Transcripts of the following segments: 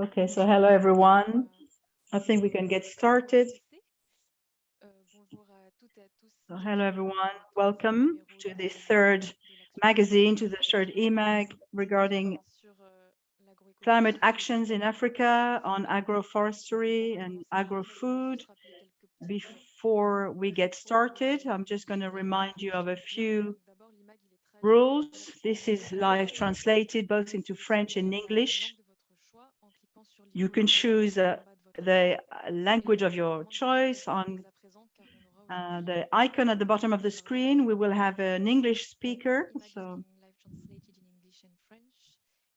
Okay, so hello everyone. I think we can get started. So hello everyone. Welcome to the third magazine, to the third eMag regarding climate actions in Africa on agroforestry and agrofood. Before we get started, I'm just going to remind you of a few rules. This is live translated both into French and English. You can choose the language of your choice on the icon at the bottom of the screen. We will have an English speaker. So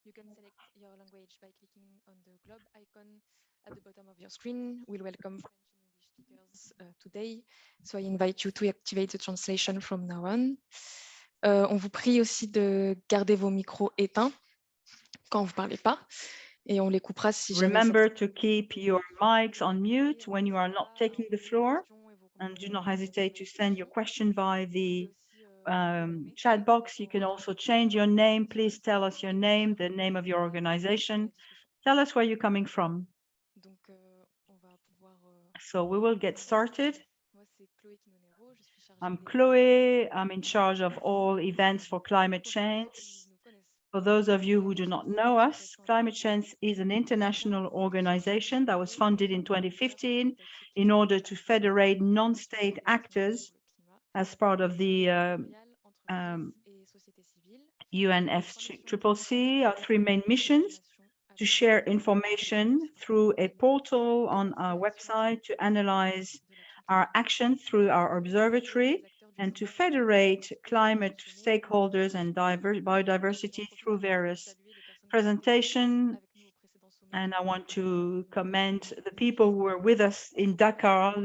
you can select your language by clicking on the globe icon at the bottom of your screen. We'll welcome French and English speakers today. So I invite you to activate the translation from now on. On vous prie aussi de garder vos micros éteints quand vous parlez pas. Et on les coupera si jamais. Remember to keep your mics on mute when you are not taking the floor, and do not hesitate to send your question via the chat box. You can also change your name. Please tell us your name, the name of your organization. Tell us where you're coming from. So we will get started. I'm Chloé. I'm in charge of all events for climate change. For those of you who do not know us, Climate Change is an international organization that was founded in 2015 in order to federate non-state actors as part of the UNFCCC. Our three main missions: to share information through a portal on our website, to analyze our action through our observatory, and to federate climate stakeholders and biodiversity through various presentations. And I want to commend the people who were with us in Dakar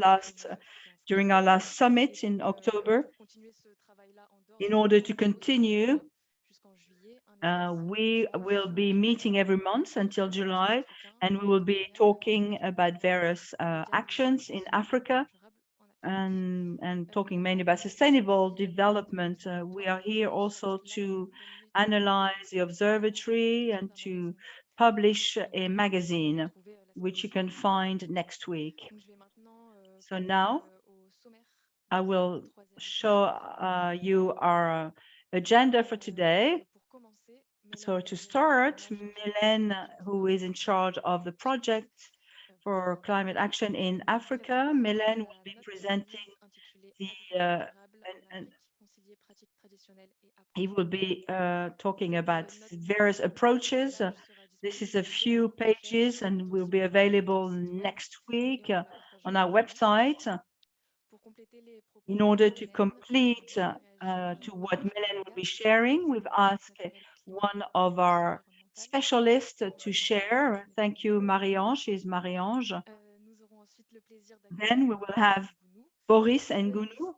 during our last summit in October. In order to continue, we will be meeting every month until July, and we will be talking about various actions in Africa and talking mainly about sustainable development. We are here also to analyze the observatory and to publish a magazine, which you can find next week. So now I will show you our agenda for today. So to start, Mélaine, who is in charge of the project for climate action in Africa, Mélaine will be presenting he will be talking about various approaches. This is a few pages and will be available next week on our website. In order to complete to what Mélaine will be sharing, we've asked one of our specialists to share. Thank you, Marie-Ange. She's Marie-Ange. Then we will have Boris and Ngounou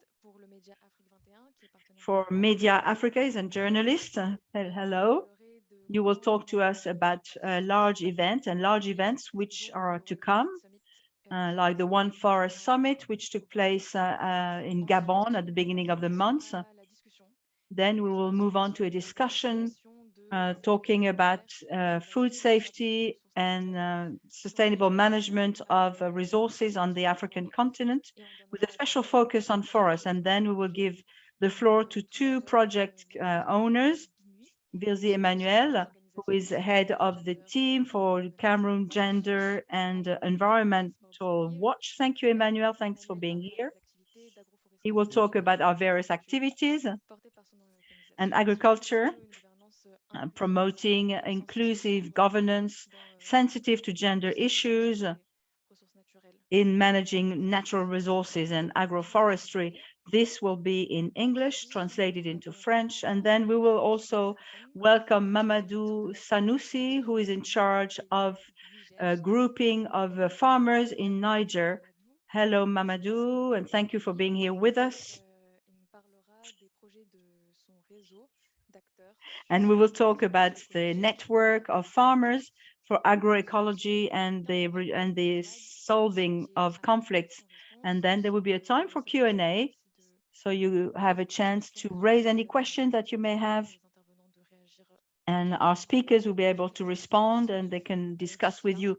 for Media Africa, is a journalist. Hello. You will talk to us about large events which are to come, like the One Forest Summit, which took place in Gabon at the beginning of the month. Then we will move on to a discussion talking about food safety and sustainable management of resources on the African continent, with a special focus on forests. And then we will give the floor to two project owners, Wirsiy Emmanuel, who is head of the team for Cameroon Gender and Environmental Watch. Thank you, Emmanuel. Thanks for being here. He will talk about our various activities and agriculture, promoting inclusive governance, sensitive to gender issues in managing natural resources and agroforestry. This will be in English, translated into French. And then we will also welcome Mahamadou Sanoussi, who is in charge of a grouping of farmers in Niger. Hello, Mahamadou, and thank you for being here with us. And we will talk about the network of farmers for agroecology and the solving of conflicts. And then there will be a time for Q&A, so you have a chance to raise any questions that you may have. And our speakers will be able to respond and they can discuss with you.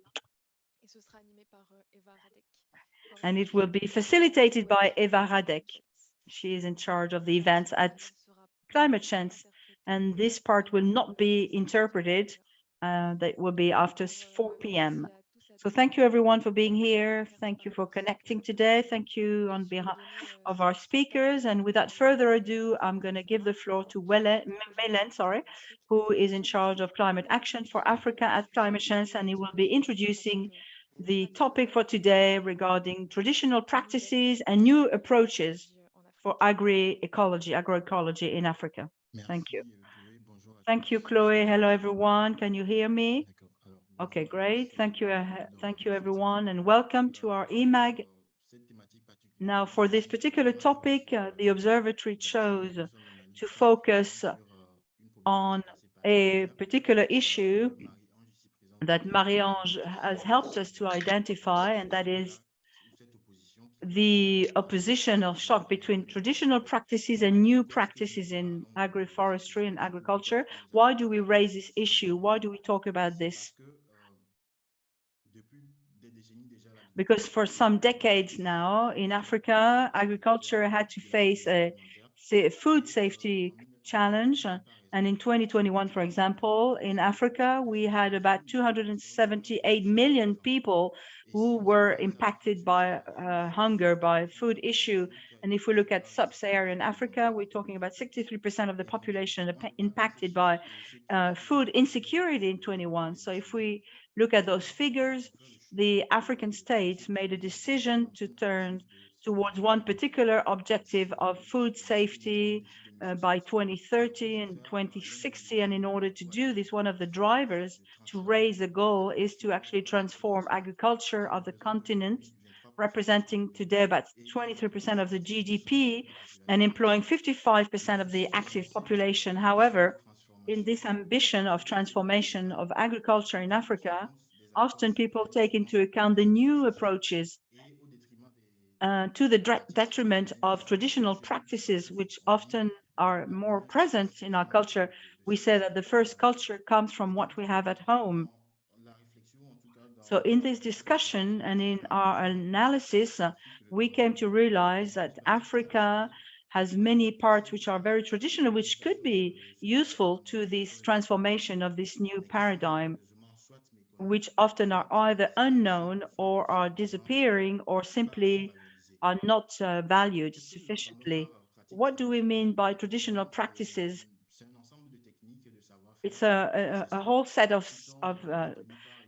And it will be facilitated by Eva Radek. She is in charge of the events at Climate Change. And this part will not be interpreted. That will be after 4 p.m. So thank you everyone for being here. Thank you for connecting today. Thank you on behalf of our speakers. And without further ado, I'm going to give the floor to Mélaine, who is in charge of climate action for Africa at Climate Change, and he will be introducing the topic for today regarding traditional practices and new approaches for agroecology in Africa. Thank you. Thank you, Chloé. Hello, everyone. Can you hear me? Okay, great. Thank you. Thank you, everyone, and welcome to our eMag. Now, for this particular topic, the observatory chose to focus on a particular issue that Marie-Ange has helped us to identify, and that is the opposition or shock between traditional practices and new practices in agroforestry and agriculture. Why do we raise this issue? Why do we talk about this? Because for some decades now in Africa, agriculture had to face a food safety challenge. And in 2021, for example, in Africa, we had about 278 million people who were impacted by hunger, by food issue. And if we look at sub-Saharan Africa, we're talking about 63% of the population impacted by food insecurity in 21. So if we look at those figures, the African states made a decision to turn towards one particular objective of food safety by 2030 and 2060. And in order to do this, one of the drivers to raise the goal is to actually transform agriculture of the continent, representing today about 23% of the GDP and employing 55% of the active population. However, in this ambition of transformation of agriculture in Africa, often people take into account the new approaches to the detriment of traditional practices, which often are more present in our culture. We say that the first culture comes from what we have at home. So in this discussion and in our analysis, we came to realize that Africa has many parts which are very traditional, which could be useful to this transformation of this new paradigm, which often are either unknown or are disappearing or simply are not valued sufficiently. What do we mean by traditional practices? It's a whole set of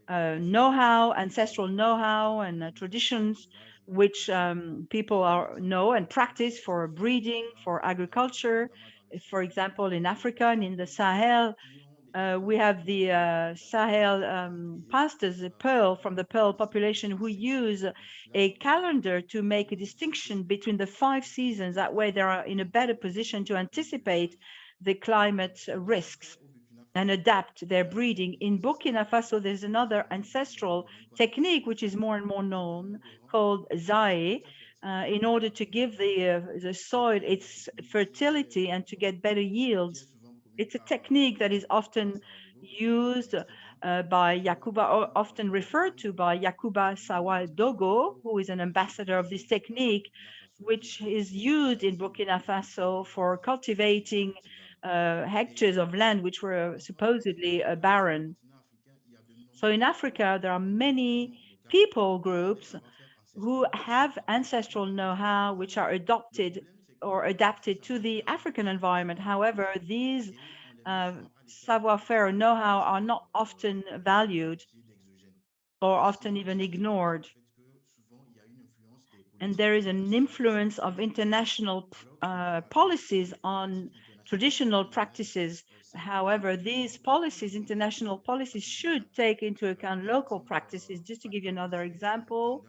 know-how, ancestral know-how and traditions which people know and practice for breeding, for agriculture. For example, in Africa and in the Sahel, we have the Sahel pastors, the Pearl, from the Pearl population, who use a calendar to make a distinction between the 5 seasons. That way they are in a better position to anticipate the climate risks and adapt their breeding. In Burkina Faso, there's another ancestral technique which is more and more known, called Zaï, in order to give the soil its fertility and to get better yields. It's a technique that is often used by Yakuba, or often referred to by Yakuba Sawa-Dogo, who is an ambassador of this technique, which is used in Burkina Faso for cultivating hectares of land which were supposedly barren. So in Africa, there are many people groups who have ancestral know-how which are adopted or adapted to the African environment. However, these savoir-faire know-how are not often valued or often even ignored. And there is an influence of international policies on traditional practices. However, these policies, international policies, should take into account local practices. Just to give you another example,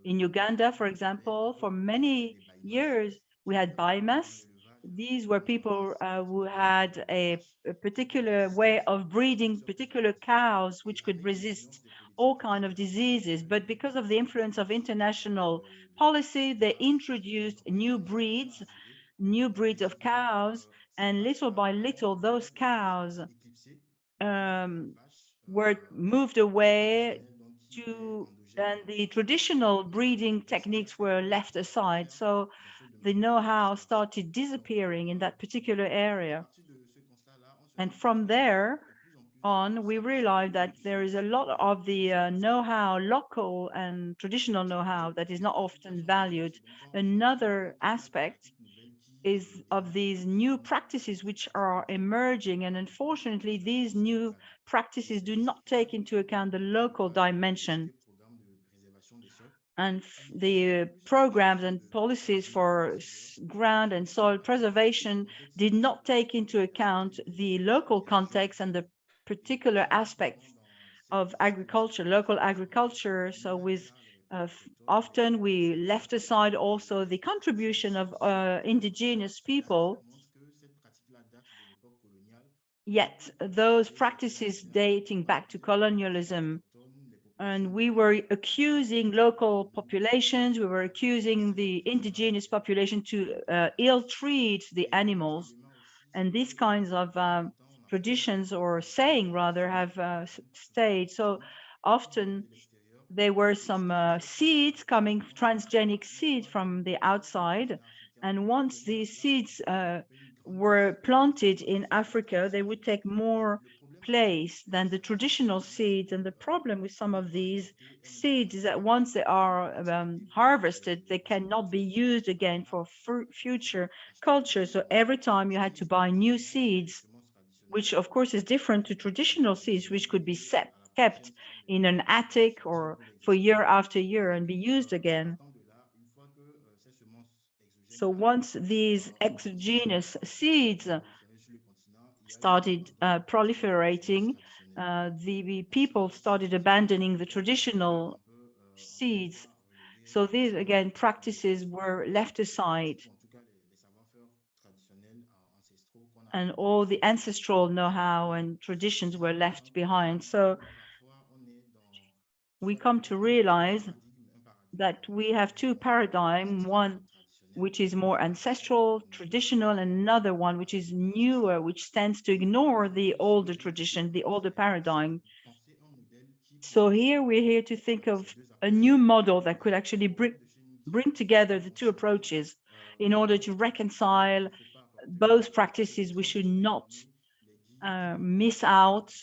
in Uganda, for example, for many years, we had biomass. These were people who had a particular way of breeding particular cows which could resist all kinds of diseases. But because of the influence of international policy, they introduced new breeds of cows, and little by little, those cows were moved away to, and the traditional breeding techniques were left aside. So the know-how started disappearing in that particular area. And from there on, we realized that there is a lot of the know-how, local and traditional know-how, that is not often valued. Another aspect is of these new practices which are emerging, and unfortunately these new practices do not take into account the local dimension, and the programs and policies for ground and soil preservation did not take into account the local context and the particular aspects of agriculture, local agriculture. So with often we left aside also the contribution of indigenous people, yet those practices dating back to colonialism. And we were accusing local populations, we were accusing the indigenous population to ill-treat the animals. And these kinds of traditions, or saying rather, have stayed. So often there were some seeds coming, transgenic seeds from the outside. And once these seeds were planted in Africa, they would take more place than the traditional seeds. And the problem with some of these seeds is that once they are harvested, they cannot be used again for future culture. So every time you had to buy new seeds, which of course is different to traditional seeds, which could be kept in an attic or for year after year and be used again. So once these exogenous seeds started proliferating, the people started abandoning the traditional seeds. So these, again, practices were left aside, and all the ancestral know-how and traditions were left behind. So we come to realize that we have two paradigms, one which is more ancestral, traditional, and another one which is newer, which tends to ignore the older tradition, the older paradigm. So here we're here to think of a new model that could actually bring together the two approaches in order to reconcile both practices. We should not miss out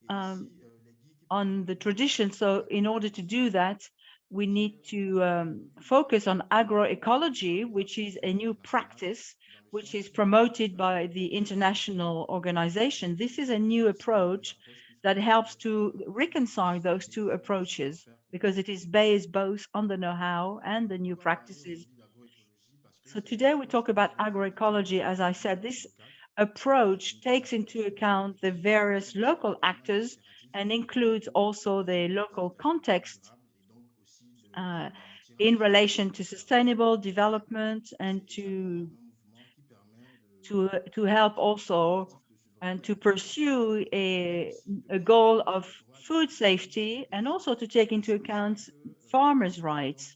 on the tradition. So in order to do that, we need to focus on agroecology, which is a new practice which is promoted by the international organization. This is a new approach that helps to reconcile those two approaches, because it is based both on the know-how and the new practices. So today we talk about agroecology. As I said, this approach takes into account the various local actors and includes also the local context in relation to sustainable development, and to help also and to pursue a goal of food safety, and also to take into account farmers' rights.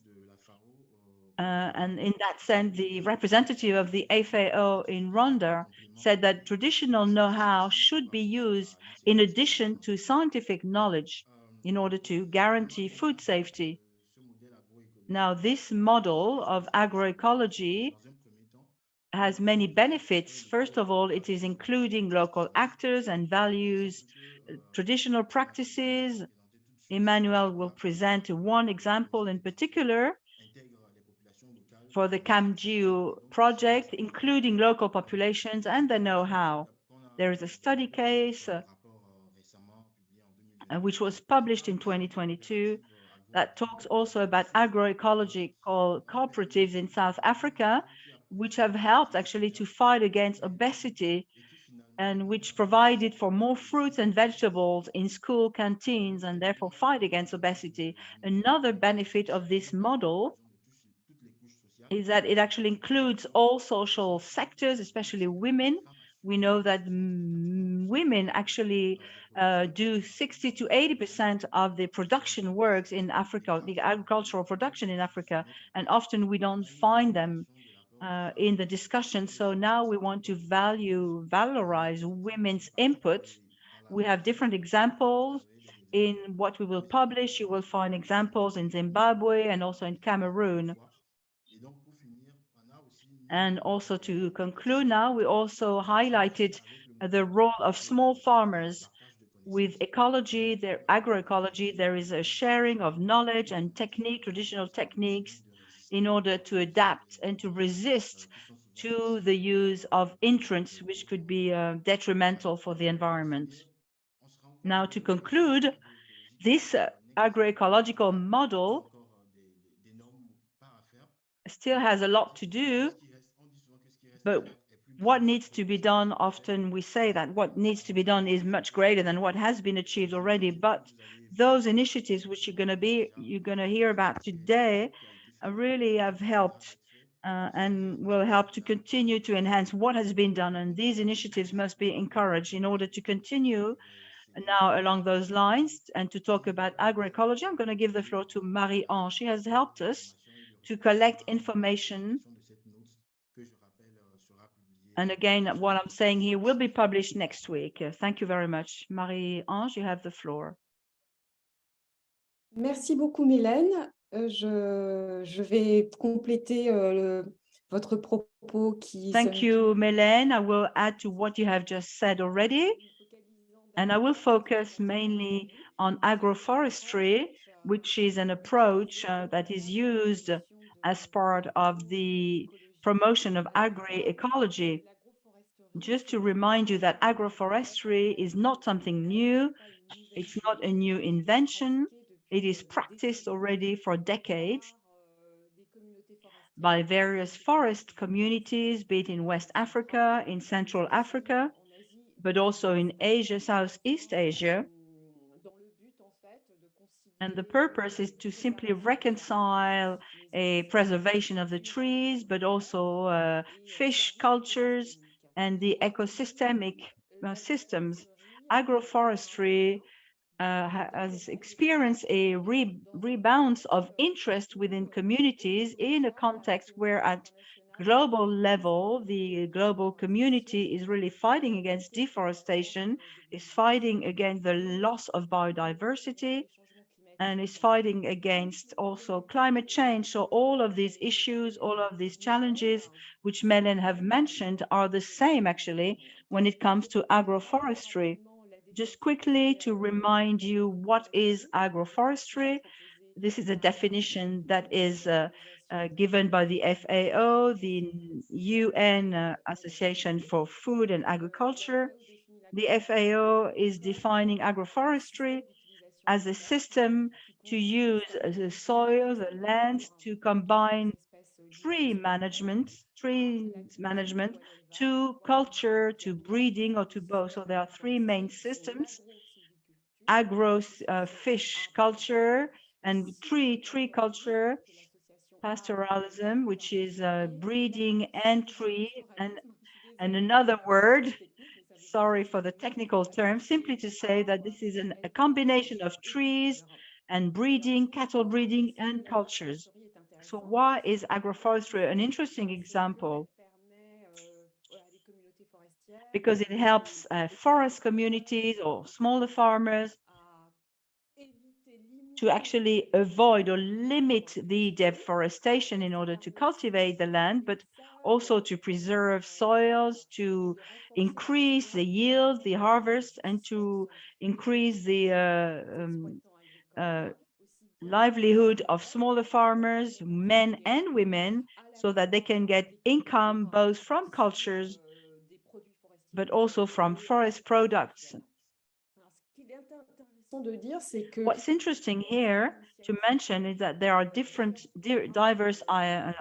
And in that sense, the representative of the FAO in Rwanda said that traditional know-how should be used in addition to scientific knowledge in order to guarantee food safety. Now, this model of agroecology has many benefits. First of all, it is including local actors and values, traditional practices. Emmanuel will present one example in particular for the CAMGEW project, including local populations and the know-how. There is a study case which was published in 2022 that talks also about agroecological cooperatives in South Africa, which have helped actually to fight against obesity, and which provided for more fruits and vegetables in school canteens, and therefore fight against obesity. Another benefit of this model is that it actually includes all social sectors, especially women. We know that women actually do 60 to 80% of the production works in Africa, the agricultural production in Africa, and often we don't find them in the discussion. So now we want to valorize women's input We have different examples in what we will publish. You will find examples in Zimbabwe and also in Cameroon. And also to conclude now, we also highlighted the role of small farmers. With ecology, agroecology, there is a sharing of knowledge and technique, traditional techniques, in order to adapt and to resist to the use of intrants, which could be detrimental for the environment. Now, to conclude, this agroecological model still has a lot to do, but what needs to be done, often we say that what needs to be done is much greater than what has been achieved already. But those initiatives which you're going to hear about today really have helped and will help to continue to enhance what has been done. And these initiatives must be encouraged in order to continue now along those lines. And to talk about agroecology, I'm going to give the floor to Marie-Ange. She has helped us to collect information. And again, what I'm saying here will be published next week. Thank you very much. Marie-Ange, you have the floor. Merci beaucoup, Mélaine. Je vais compléter votre propos qui... Thank you, Mélaine. I will add to what you have just said already. And I will focus mainly on agroforestry, which is an approach that is used as part of the promotion of agroecology. Just to remind you that agroforestry is not something new. It's not a new invention. It is practiced already for decades by various forest communities, be it in West Africa, in Central Africa, but also in Asia, Southeast Asia. And the purpose is to simply reconcile a preservation of the trees, but also fish cultures and the ecosystemic systems. Agroforestry has experienced a rebound of interest within communities in a context where at global level, the global community is really fighting against deforestation, is fighting against the loss of biodiversity, and is fighting against also climate change. So all of these issues, all of these challenges, which Mélaine have mentioned, are the same actually when it comes to agroforestry. Just quickly to remind you what is agroforestry. This is a definition that is given by the FAO, the UN Association for Food and Agriculture. The FAO is defining agroforestry as a system to use the soil, the land, to combine tree management to culture, to breeding, or to both. So there are three main systems: agro fish culture and tree culture, pastoralism, which is breeding and tree, and another word, sorry for the technical term, simply to say that this is a combination of trees and breeding, cattle breeding, and cultures. So why is agroforestry an interesting example? Because it helps forest communities or smaller farmers to actually avoid or limit the deforestation in order to cultivate the land, but also to preserve soils, to increase the yield, the harvest, and to increase the livelihood of smaller farmers, men and women, so that they can get income both from cultures, but also from forest products. What's interesting here to mention is that there are different diverse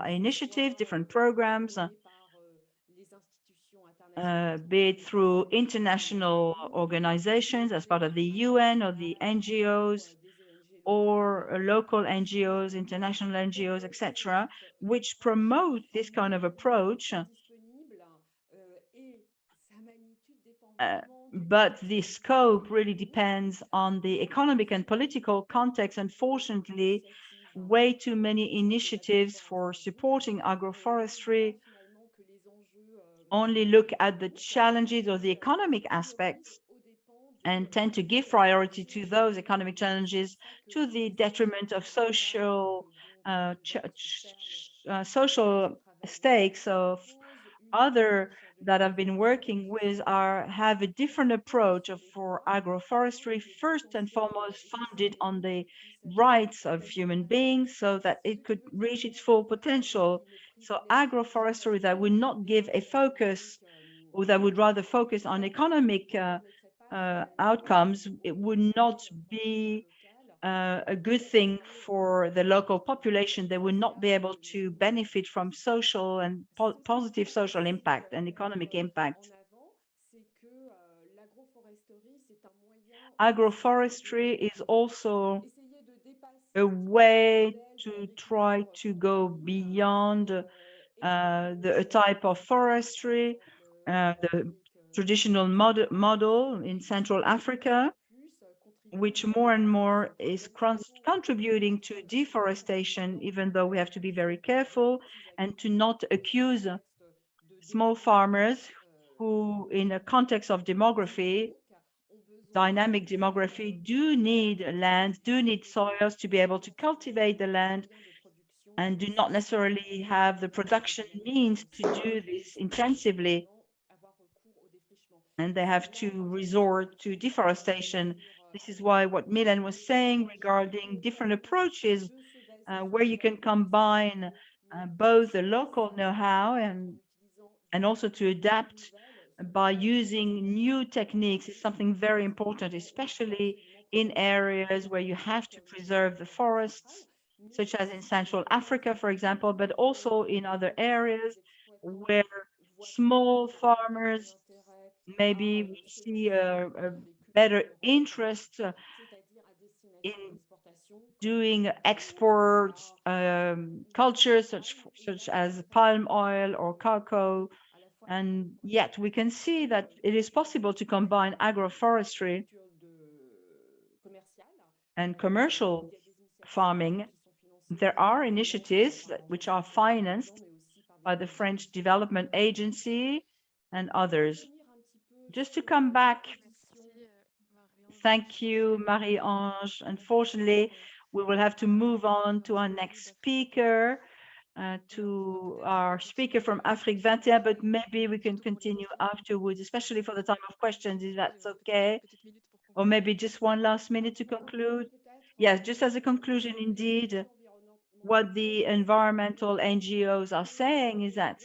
initiatives, different programs, be it through international organizations as part of the UN or the NGOs, or local NGOs, international NGOs, etc., which promote this kind of approach. But the scope really depends on the economic and political context. Unfortunately, way too many initiatives for supporting agroforestry only look at the challenges or the economic aspects and tend to give priority to those economic challenges to the detriment of social social stakes. So other that I've been working with have a different approach for agroforestry, first and foremost founded on the rights of human beings so that it could reach its full potential. So agroforestry that would not give a focus, or that would rather focus on economic outcomes, it would not be a good thing for the local population. They will not be able to benefit from social and positive social impact and economic impact. Agroforestry is also a way to try to go beyond the type of forestry, the traditional model in Central Africa, which more and more is contributing to deforestation, even though we have to be very careful and to not accuse small farmers who, in a context of demography, dynamic demography, do need land, do need soils to be able to cultivate the land, and do not necessarily have the production means to do this intensively. And they have to resort to deforestation. This is why what Mélaine was saying regarding different approaches where you can combine both the local know-how and also to adapt by using new techniques is something very important, especially in areas where you have to preserve the forests, such as in Central Africa, for example, but also in other areas where small farmers maybe we see a better interest in doing exports cultures such as palm oil or cocoa. And yet we can see that it is possible to combine agroforestry and commercial farming. There are initiatives which are financed by the French Development Agency and others. Just to come back, thank you, Marie-Ange. Unfortunately, we will have to move on to our next speaker, to our speaker from Afrik 21, but maybe we can continue afterwards, especially for the time of questions, if that's okay. Or maybe just one last minute to conclude. Yes, just as a conclusion, indeed, what the environmental NGOs are saying is that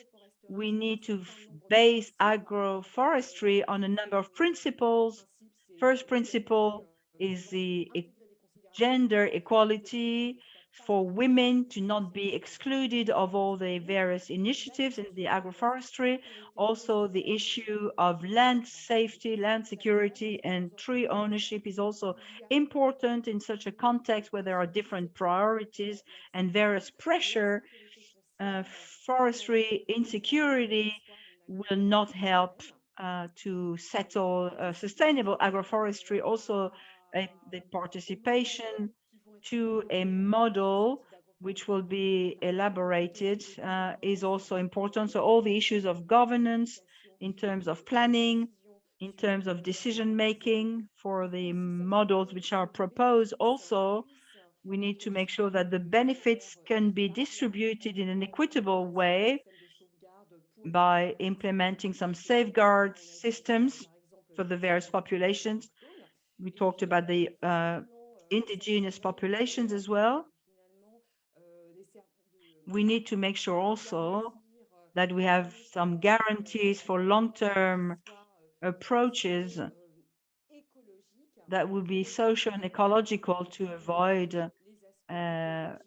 we need to base agroforestry on a number of principles. First principle is the gender equality, for women to not be excluded of all the various initiatives in the agroforestry. Also, the issue of land safety, land security, and tree ownership is also important in such a context where there are different priorities and various pressure. Forestry insecurity will not help to settle sustainable agroforestry. Also, the participation to a model which will be elaborated is also important. So all the issues of governance in terms of planning, in terms of decision making for the models which are proposed. Also, we need to make sure that the benefits can be distributed in an equitable way by implementing some safeguard systems for the various populations. We talked about the indigenous populations as well. We need to make sure also that we have some guarantees for long-term approaches that will be social and ecological to avoid the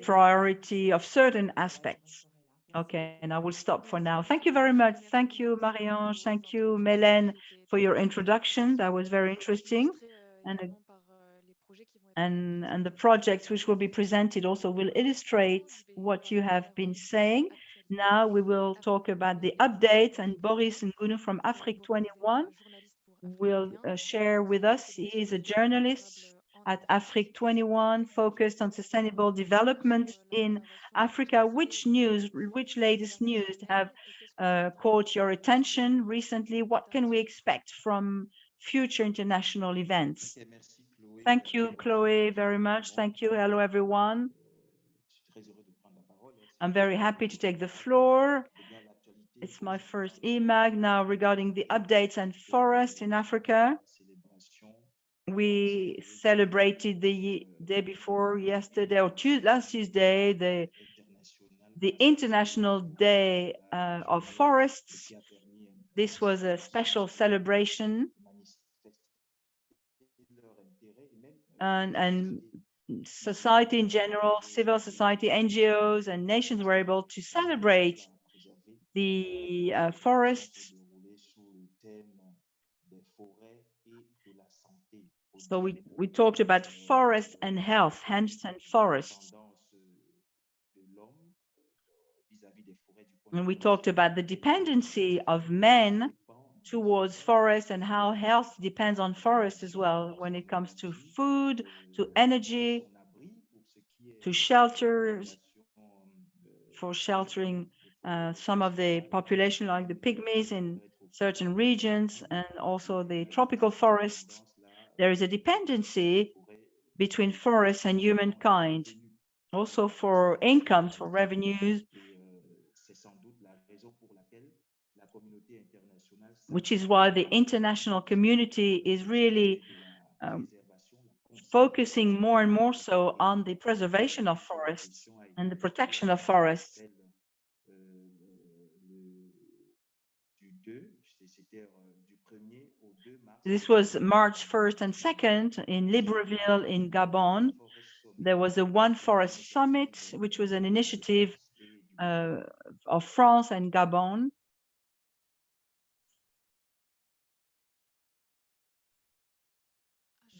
priority of certain aspects. Okay, and I will stop for now. Thank you very much. Thank you, Marie-Ange. Thank you, Mélaine, for your introduction. That was very interesting. And the projects which will be presented also will illustrate what you have been saying. Now we will talk about the updates, and Boris Ngounou from Afrik 21 will share with us. He is a journalist at Afrik 21, focused on sustainable development in Africa. Which latest news have caught your attention recently? What can we expect from future international events? Thank you, Chloé, very much. Thank you. Hello, everyone. I'm very happy to take the floor. It's my first eMag now regarding the updates and forest in Africa. We celebrated the day before yesterday or last Tuesday, the International Day of Forests. This was a special celebration, and society in general, civil society, NGOs, and nations were able to celebrate the forests. So we talked about forests and health, hence and forests. And we talked about the dependency of men towards forests and how health depends on forests as well when it comes to food, to energy, to shelters, for sheltering some of the population like the pygmies in certain regions and also the tropical forests. There is a dependency between forests and humankind, also for incomes, for revenues, which is why the international community is really focusing more and more so on the preservation of forests and the protection of forests. This was March 1st and 2nd in Libreville in Gabon. There was a One Forest Summit, which was an initiative of France and Gabon.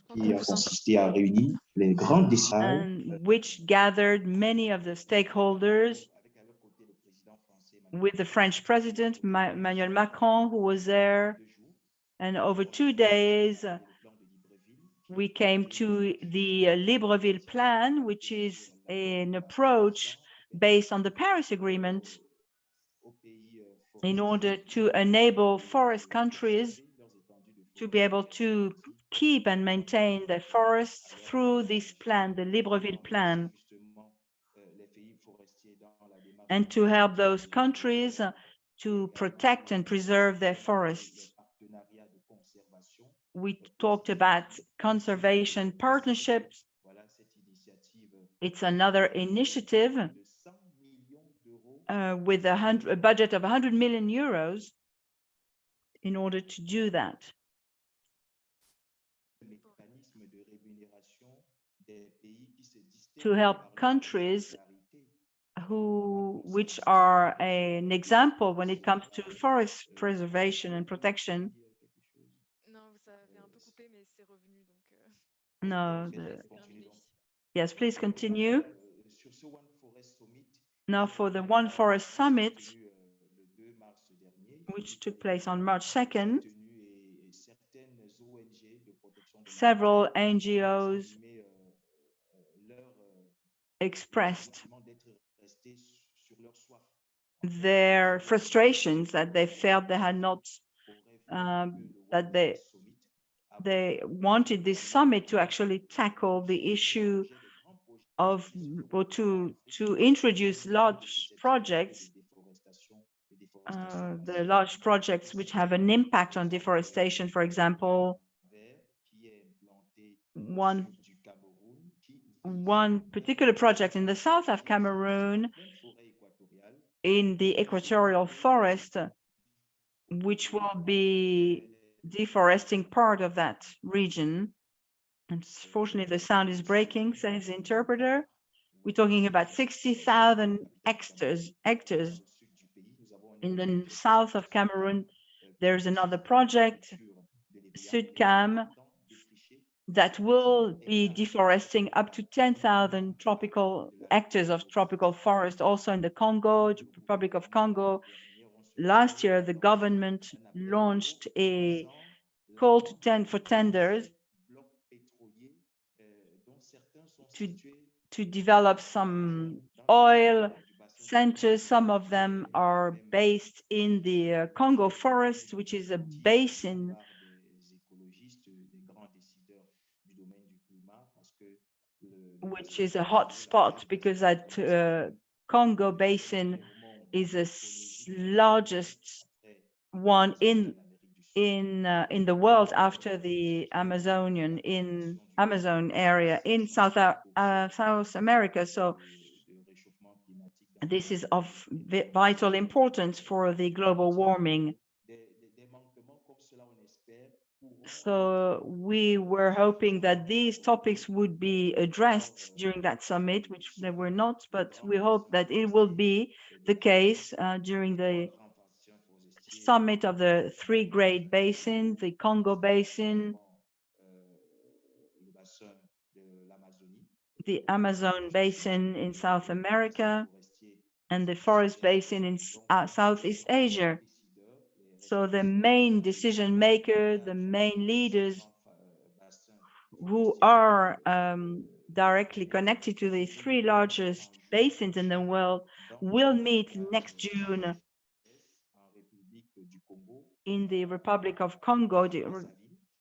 Qui a consisté à réunir les grands décideurs, and which gathered many of the stakeholders with the French president, Emmanuel Macron, who was there. And over 2 days, we came to the Libreville Plan, which is an approach based on the Paris Agreement in order to enable forest countries to be able to keep and maintain their forests through this plan, the Libreville Plan, and to help those countries to protect and preserve their forests. We talked about conservation partnerships. It's another initiative with a budget of 100 million euros in order to do that. To help countries which are an example when it comes to forest preservation and protection. No, yes, please continue. Now for the One Forest Summit, which took place on March 2nd, several NGOs expressed their frustrations that they felt they had not, that they wanted this summit to actually tackle the issue of, or to introduce large projects, the large projects which have an impact on deforestation. For example, one particular project in the south of Cameroon, in the equatorial forest, which will be deforesting part of that region. Unfortunately, the sound is breaking, says the interpreter. We're talking about 60,000 hectares. In the south of Cameroon, there's another project, SUDCAM, that will be deforesting up to 10,000 hectares of tropical forest. Also in the Congo, Republic of Congo, last year, the government launched a call for tenders to develop some oil centers. Some of them are based in the Congo forest, which is a basin which is a hot spot, because that Congo basin is the largest one in the world after the Amazon area in South America. So this is of vital importance for the global warming. So we were hoping that these topics would be addressed during that summit, which they were not, but we hope that it will be the case during the summit of the three great basins, the Congo Basin, the Amazon Basin in South America, and the Forest Basin in Southeast Asia. So the main decision maker, the main leaders who are directly connected to the three largest basins in the world will meet next June in the Republic of Congo,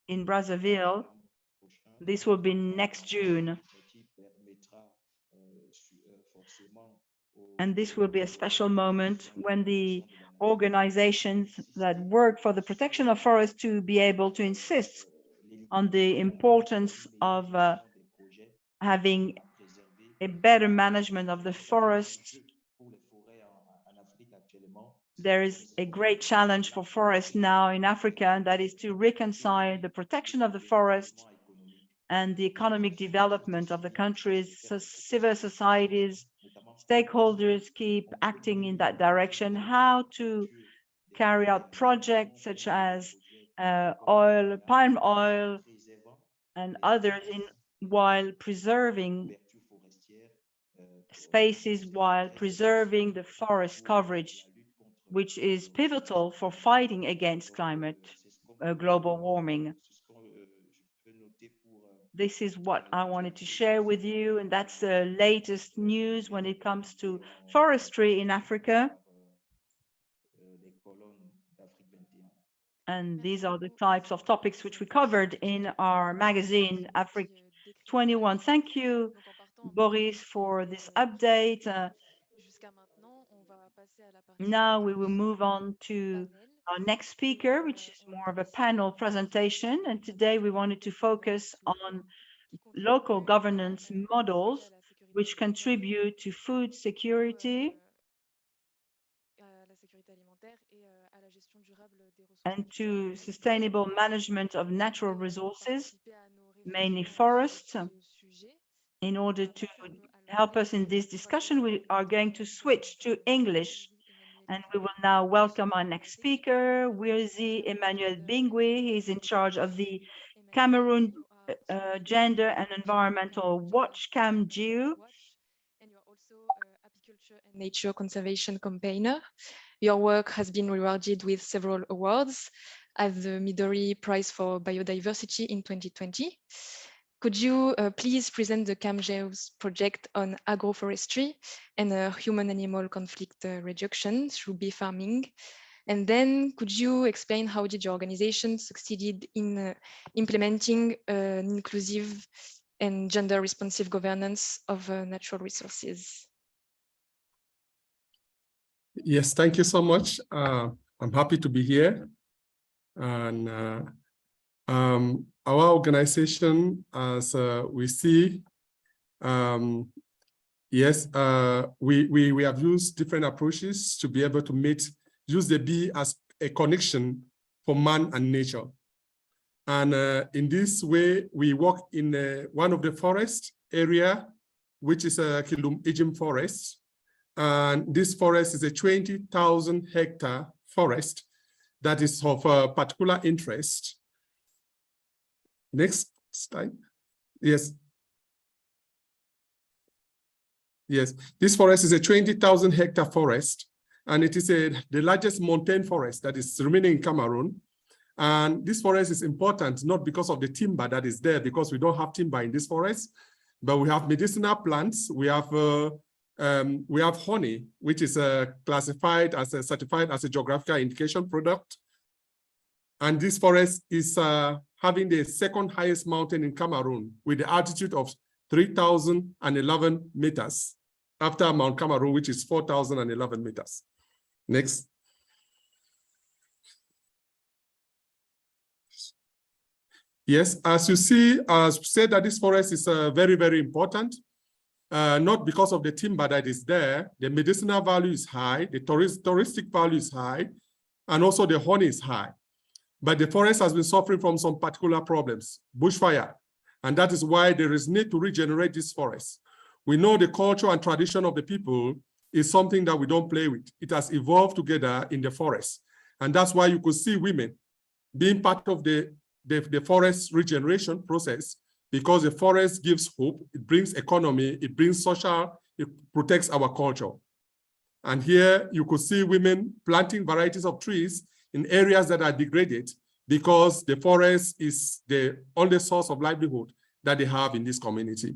in Brazzaville. This will be next June. And this will be a special moment when the organizations that work for the protection of forests to be able to insist on the importance of having a better management of the forests. There is a great challenge for forests now in Africa, and that is to reconcile the protection of the forest and the economic development of the countries. So civil societies, stakeholders keep acting in that direction. How to carry out projects such as palm oil and others while preserving spaces, while preserving the forest coverage, which is pivotal for fighting against global warming. This is what I wanted to share with you, and that's the latest news when it comes to forestry in Africa. And these are the types of topics which we covered in our magazine, Afrik 21. Thank you, Boris, for this update. Now we will move on to our next speaker, which is more of a panel presentation. And today we wanted to focus on local governance models which contribute to food security and to sustainable management of natural resources, mainly forests. In order to help us in this discussion, we are going to switch to English. And we will now welcome our next speaker, Wirsiy Emmanuel Binyuy. He is in charge of the Cameroon Gender and Environmental Watch, CAMGEW. And you are also apiculture and nature conservation campaigner. Your work has been rewarded with several awards, as the Midori Prize for Biodiversity in 2020. Could you please present the CAMGEW's project on agroforestry and human-animal conflict reduction through bee farming? And then could you explain how did your organization succeeded in implementing an inclusive and gender-responsive governance of natural resources? Yes, thank you so much. I'm happy to be here. And our organization, as we see, yes, we have used different approaches to be able to use the bee as a connection for man and nature. And in this way, we work in one of the forest area, which is a Kilum forest. And this forest is a 20,000 hectare forest that is of particular interest. Next slide. Yes. Yes, this forest is a 20,000 hectare forest, and it is the largest montane forest that is remaining in Cameroon. And this forest is important not because of the timber that is there, because we don't have timber in this forest, but we have medicinal plants. We have honey, which is classified as certified as a geographical indication product. And this forest is having the second highest mountain in Cameroon with the altitude of 3,011 meters after Mount Cameroon, which is 4,011 meters. Next. Yes, as you see, as said that this forest is very, very important, not because of the timber that is there. The medicinal value is high, the touristic value is high, and also the honey is high. But the forest has been suffering from some particular problems, bushfire, and that is why there is need to regenerate this forest. We know the culture and tradition of the people is something that we don't play with. It has evolved together in the forest. And that's why you could see women being part of the forest regeneration process, because the forest gives hope, it brings economy, it brings social, it protects our culture. And here you could see women planting varieties of trees in areas that are degraded because the forest is the only source of livelihood that they have in this community.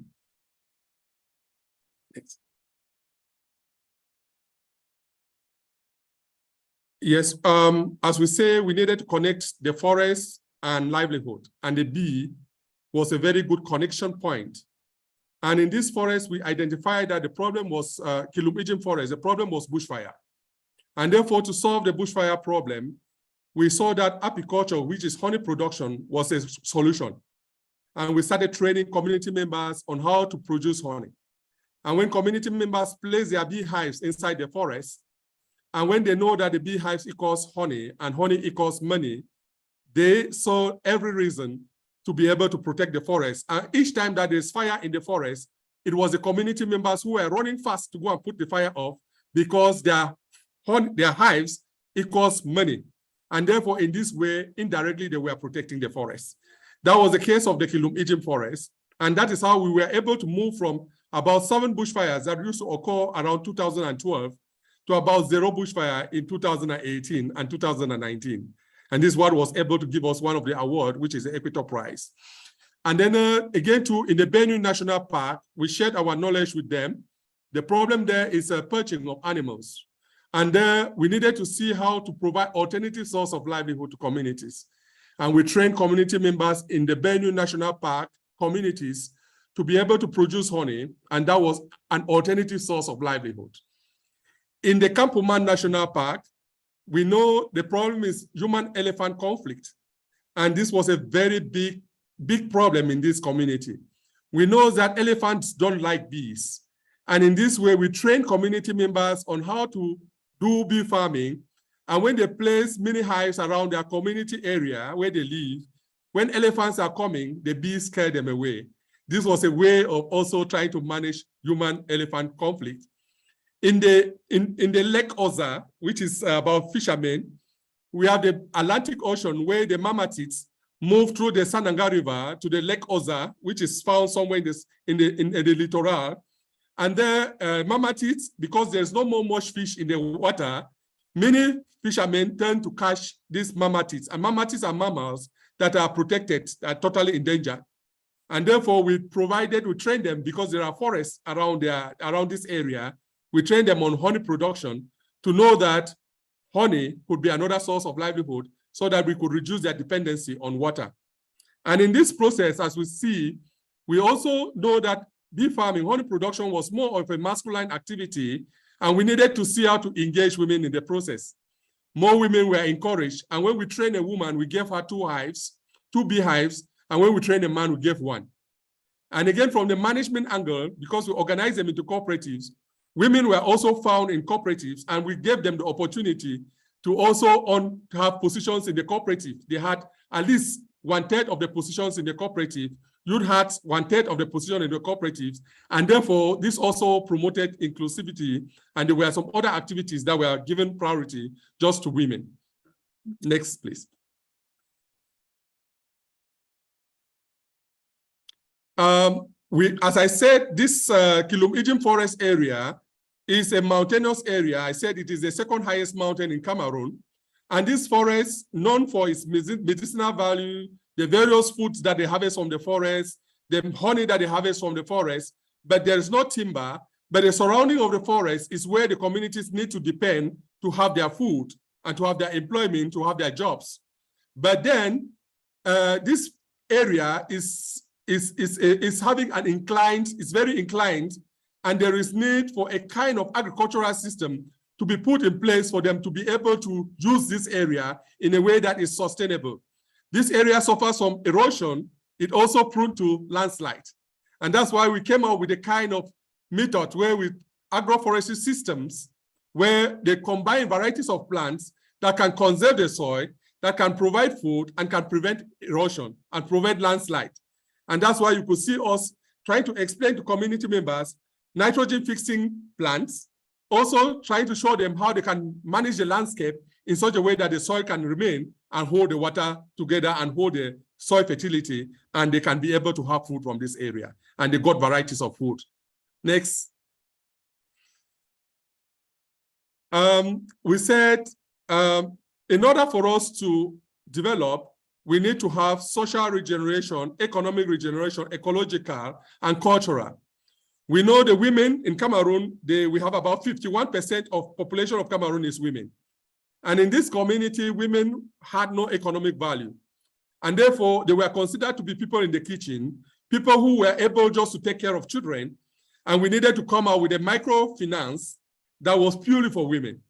Next. Yes, as we say, we needed to connect the forest and livelihood, and the bee was a very good connection point. And in this forest, we identified that the problem was Kilum-Ijim forest, the problem was bushfire. And therefore, to solve the bushfire problem, we saw that apiculture, which is honey production, was a solution. And we started training community members on how to produce honey. And when community members place their beehives inside the forest, and when they know that the beehives equals honey and honey equals money, they saw every reason to be able to protect the forest. And each time that there's fire in the forest, it was the community members who were running fast to go and put the fire off because their hives equals money. And therefore, in this way, indirectly, they were protecting the forest. That was the case of the Kilum-Ijim forest. And that is how we were able to move from about 7 bushfires that used to occur around 2012 to about 0 bushfire in 2018 and 2019. And this is what was able to give us one of the awards, which is the Equator Prize. And then again, too, in the Binyuy National Park, we shared our knowledge with them. The problem there is poaching of animals. And there we needed to see how to provide alternative source of livelihood to communities. And we trained community members in the Binyuy National Park communities to be able to produce honey, and that was an alternative source of livelihood. In the Cameroon National Park, we know the problem is human-elephant conflict. And this was a very big problem in this community. We know that elephants don't like bees. And in this way, we train community members on how to do bee farming. And when they place mini hives around their community area where they live, when elephants are coming, the bees scare them away. This was a way of also trying to manage human-elephant conflict. In the Lake Oza, which is about fishermen, we have the Atlantic Ocean where the manatees move through the Sananga River to the Lake Oza, which is found somewhere in the littoral. And there, manatees, because there's no more much fish in the water, many fishermen turn to catch these manatees. And manatees are mammals that are protected, are totally endangered. And therefore, we train them because there are forests around this area. We train them on honey production to know that honey could be another source of livelihood so that we could reduce their dependency on water. And in this process, as we see, we also know that bee farming, honey production was more of a masculine activity, and we needed to see how to engage women in the process. More women were encouraged, and when we train a woman, we gave her 2 beehives, and when we train a man, we gave 1. And again, from the management angle, because we organized them into cooperatives, women were also found in cooperatives, and we gave them the opportunity to also have positions in the cooperative. They had at least 1/3 of the positions in the cooperative. You'd had 1/3 of the position in the cooperatives, and therefore this also promoted inclusivity, and there were some other activities that were given priority just to women. Next, please. As I said, this Kilum-Ijim forest area is a mountainous area. I said it is the 2nd highest mountain in Cameroon. And this forest, known for its medicinal value, the various foods that they harvest from the forest, the honey that they harvest from the forest, but there is no timber, but the surrounding of the forest is where the communities need to depend to have their food and to have their employment, to have their jobs. But then this area is having an inclined, it's very inclined, and there is need for a kind of agricultural system to be put in place for them to be able to use this area in a way that is sustainable. This area suffers from erosion. It also prone to landslide. And that's why we came up with a kind of method where with agroforestry systems, where they combine varieties of plants that can conserve the soil, that can provide food and can prevent erosion and prevent landslide. And that's why you could see us trying to explain to community members nitrogen fixing plants, also trying to show them how they can manage the landscape in such a way that the soil can remain and hold the water together and hold the soil fertility, and they can be able to have food from this area. And they got varieties of food. Next. We said, in order for us to develop, we need to have social regeneration, economic regeneration, ecological, and cultural. We know the women in Cameroon, we have about 51% of population of Cameroon is women. And in this community, women had no economic value. And therefore, they were considered to be people in the kitchen, people who were able just to take care of children. And we needed to come out with a microfinance that was purely for women.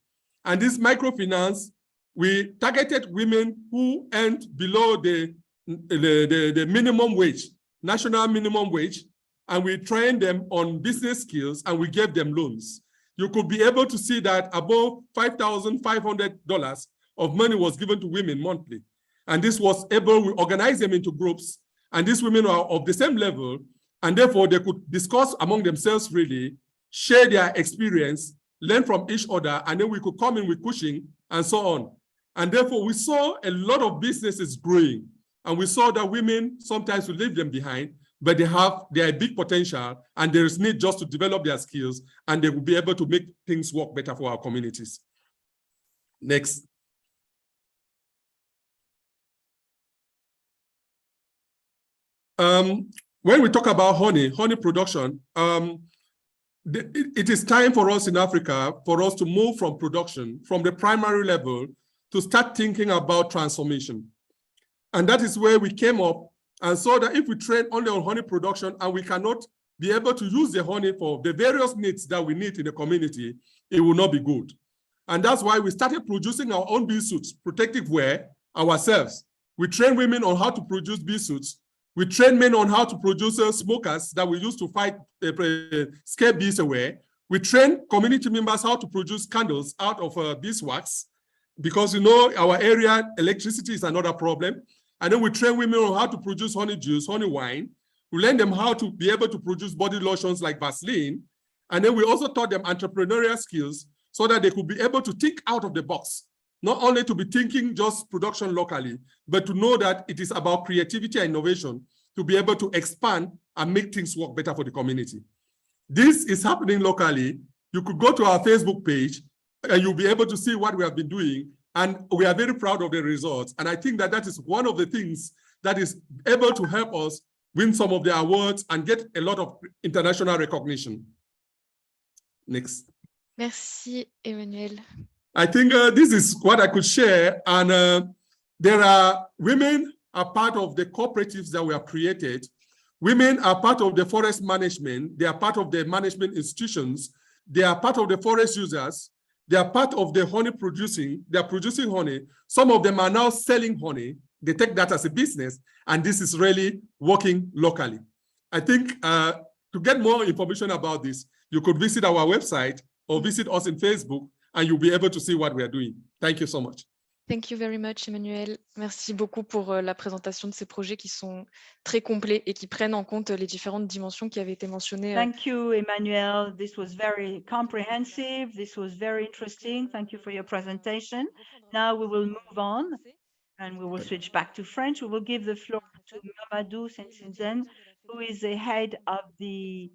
And this microfinance, we targeted women who earned below the minimum wage, national minimum wage, and we trained them on business skills and we gave them loans. You could be able to see that above $5,500 of money was given to women monthly. And this was able, we organized them into groups, and these women are of the same level, and therefore they could discuss among themselves really, share their experience, learn from each other, and then we could come in with pushing and so on. And therefore we saw a lot of businesses growing, and we saw that women sometimes we leave them behind, but they are a big potential, and there is need just to develop their skills, and they will be able to make things work better for our communities. Next. When we talk about honey production, it is time for us in Africa for us to move from production, from the primary level, to start thinking about transformation. And that is where we came up and saw that if we train only on honey production and we cannot be able to use the honey for the various needs that we need in the community, it will not be good. And that's why we started producing our own bee suits, protective wear, ourselves. We train women on how to produce bee suits. We train men on how to produce smokers that we use to fight scare bees away. We train community members how to produce candles out of beeswax, because you know our area electricity is another problem. And then we train women on how to produce honey juice, honey wine. We learn them how to be able to produce body lotions like Vaseline. And then we also taught them entrepreneurial skills so that they could be able to think out of the box, not only to be thinking just production locally, but to know that it is about creativity and innovation to be able to expand and make things work better for the community. This is happening locally. You could go to our Facebook page and you'll be able to see what we have been doing. And we are very proud of the results. And I think that that is one of the things that is able to help us win some of the awards and get a lot of international recognition. Next. Merci, Emmanuel. I think this is what I could share. And there are women are part of the cooperatives that we have created. Women are part of the forest management. They are part of the management institutions. They are part of the forest users. They are part of the honey producing. They are producing honey. Some of them are now selling honey. They take that as a business. And this is really working locally. I think to get more information about this, you could visit our website or visit us in Facebook, and you'll be able to see what we are doing. Thank you so much. Thank you very much, Emmanuel. Merci beaucoup pour la présentation de ces projets qui sont très complets et qui prennent en compte les différentes dimensions qui avaient été mentionnées. Thank you, Emmanuel. This was very comprehensive. This was very interesting. Thank you for your presentation. Now we will move on and we will switch back to French. We will give the floor to Mahamadou Sensinzen, who is the head of the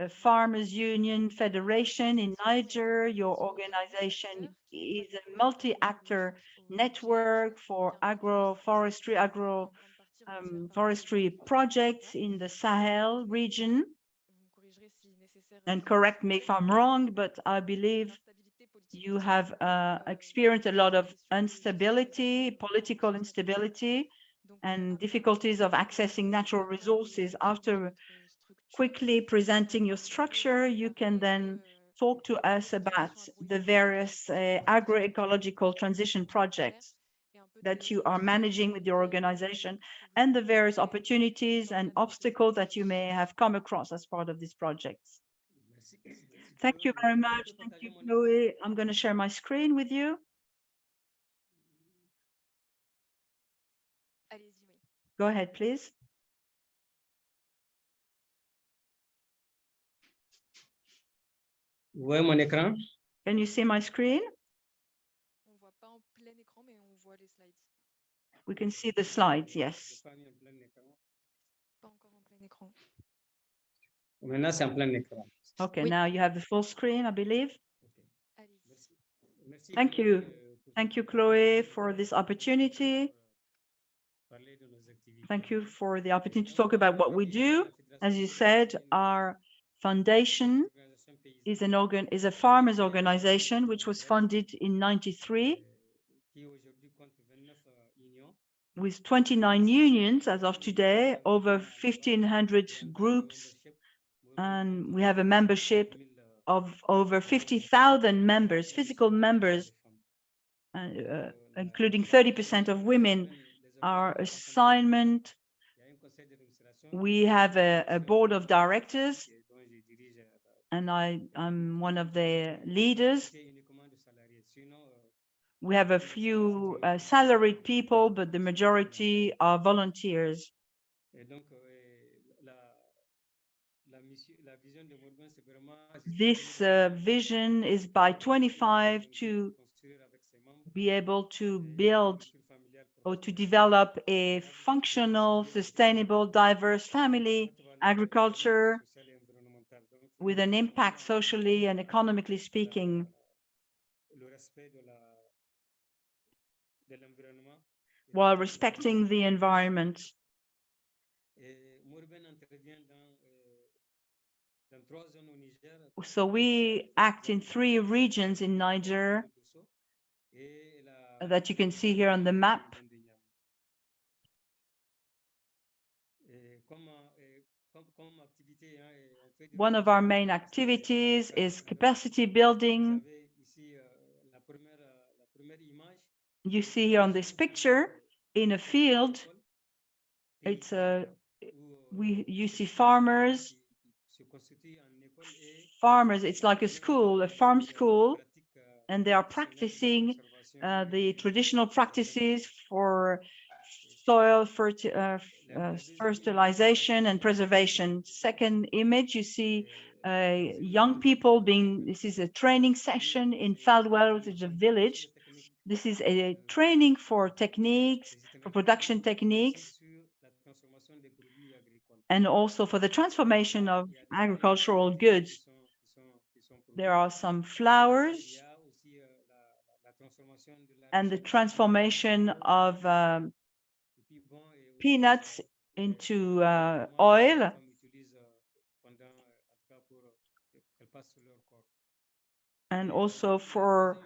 Farmers Union Federation in Niger. Your organization is a multi-actor network for agroforestry, forestry projects in the Sahel region. And correct me if I'm wrong, but I believe you have experienced a lot of instability, political instability, and difficulties of accessing natural resources. After quickly presenting your structure, you can then talk to us about the various agroecological transition projects that you are managing with your organization and the various opportunities and obstacles that you may have come across as part of these projects. Thank you very much. Thank you, Chloe. I'm going to share my screen with you. Go ahead, please. Vous voyez mon écran? Can you see my screen? We can see the slides, yes. Maintenant, c'est en plein écran. Okay, now you have the full screen, I believe. Thank you. Thank you, Chloe, for this opportunity. Thank you for the opportunity to talk about what we do. As you said, our foundation is a farmers organization which was funded in '93 with 29 unions as of today, over 1,500 groups, and we have a membership of over 50,000 members, physical members, including 30% of women. Our assignment, we have a board of directors, and I'm one of the leaders. We have a few salaried people, but the majority are volunteers. This vision is by 25 to be able to build or to develop a functional, sustainable, diverse family agriculture with an impact socially and economically speaking. While respecting the environment. So we act in 3 regions in Niger that you can see here on the map. One of our main activities is capacity building. You see here on this picture, in a field, you see farmers, it's like a school, a farm school, and they are practicing the traditional practices for soil fertilization and preservation. Second image, you see young people this is a training session in Faldwell, which is a village. This is a training for techniques, for production techniques, and also for the transformation of agricultural goods. There are some flowers and the transformation of peanuts into oil. And also for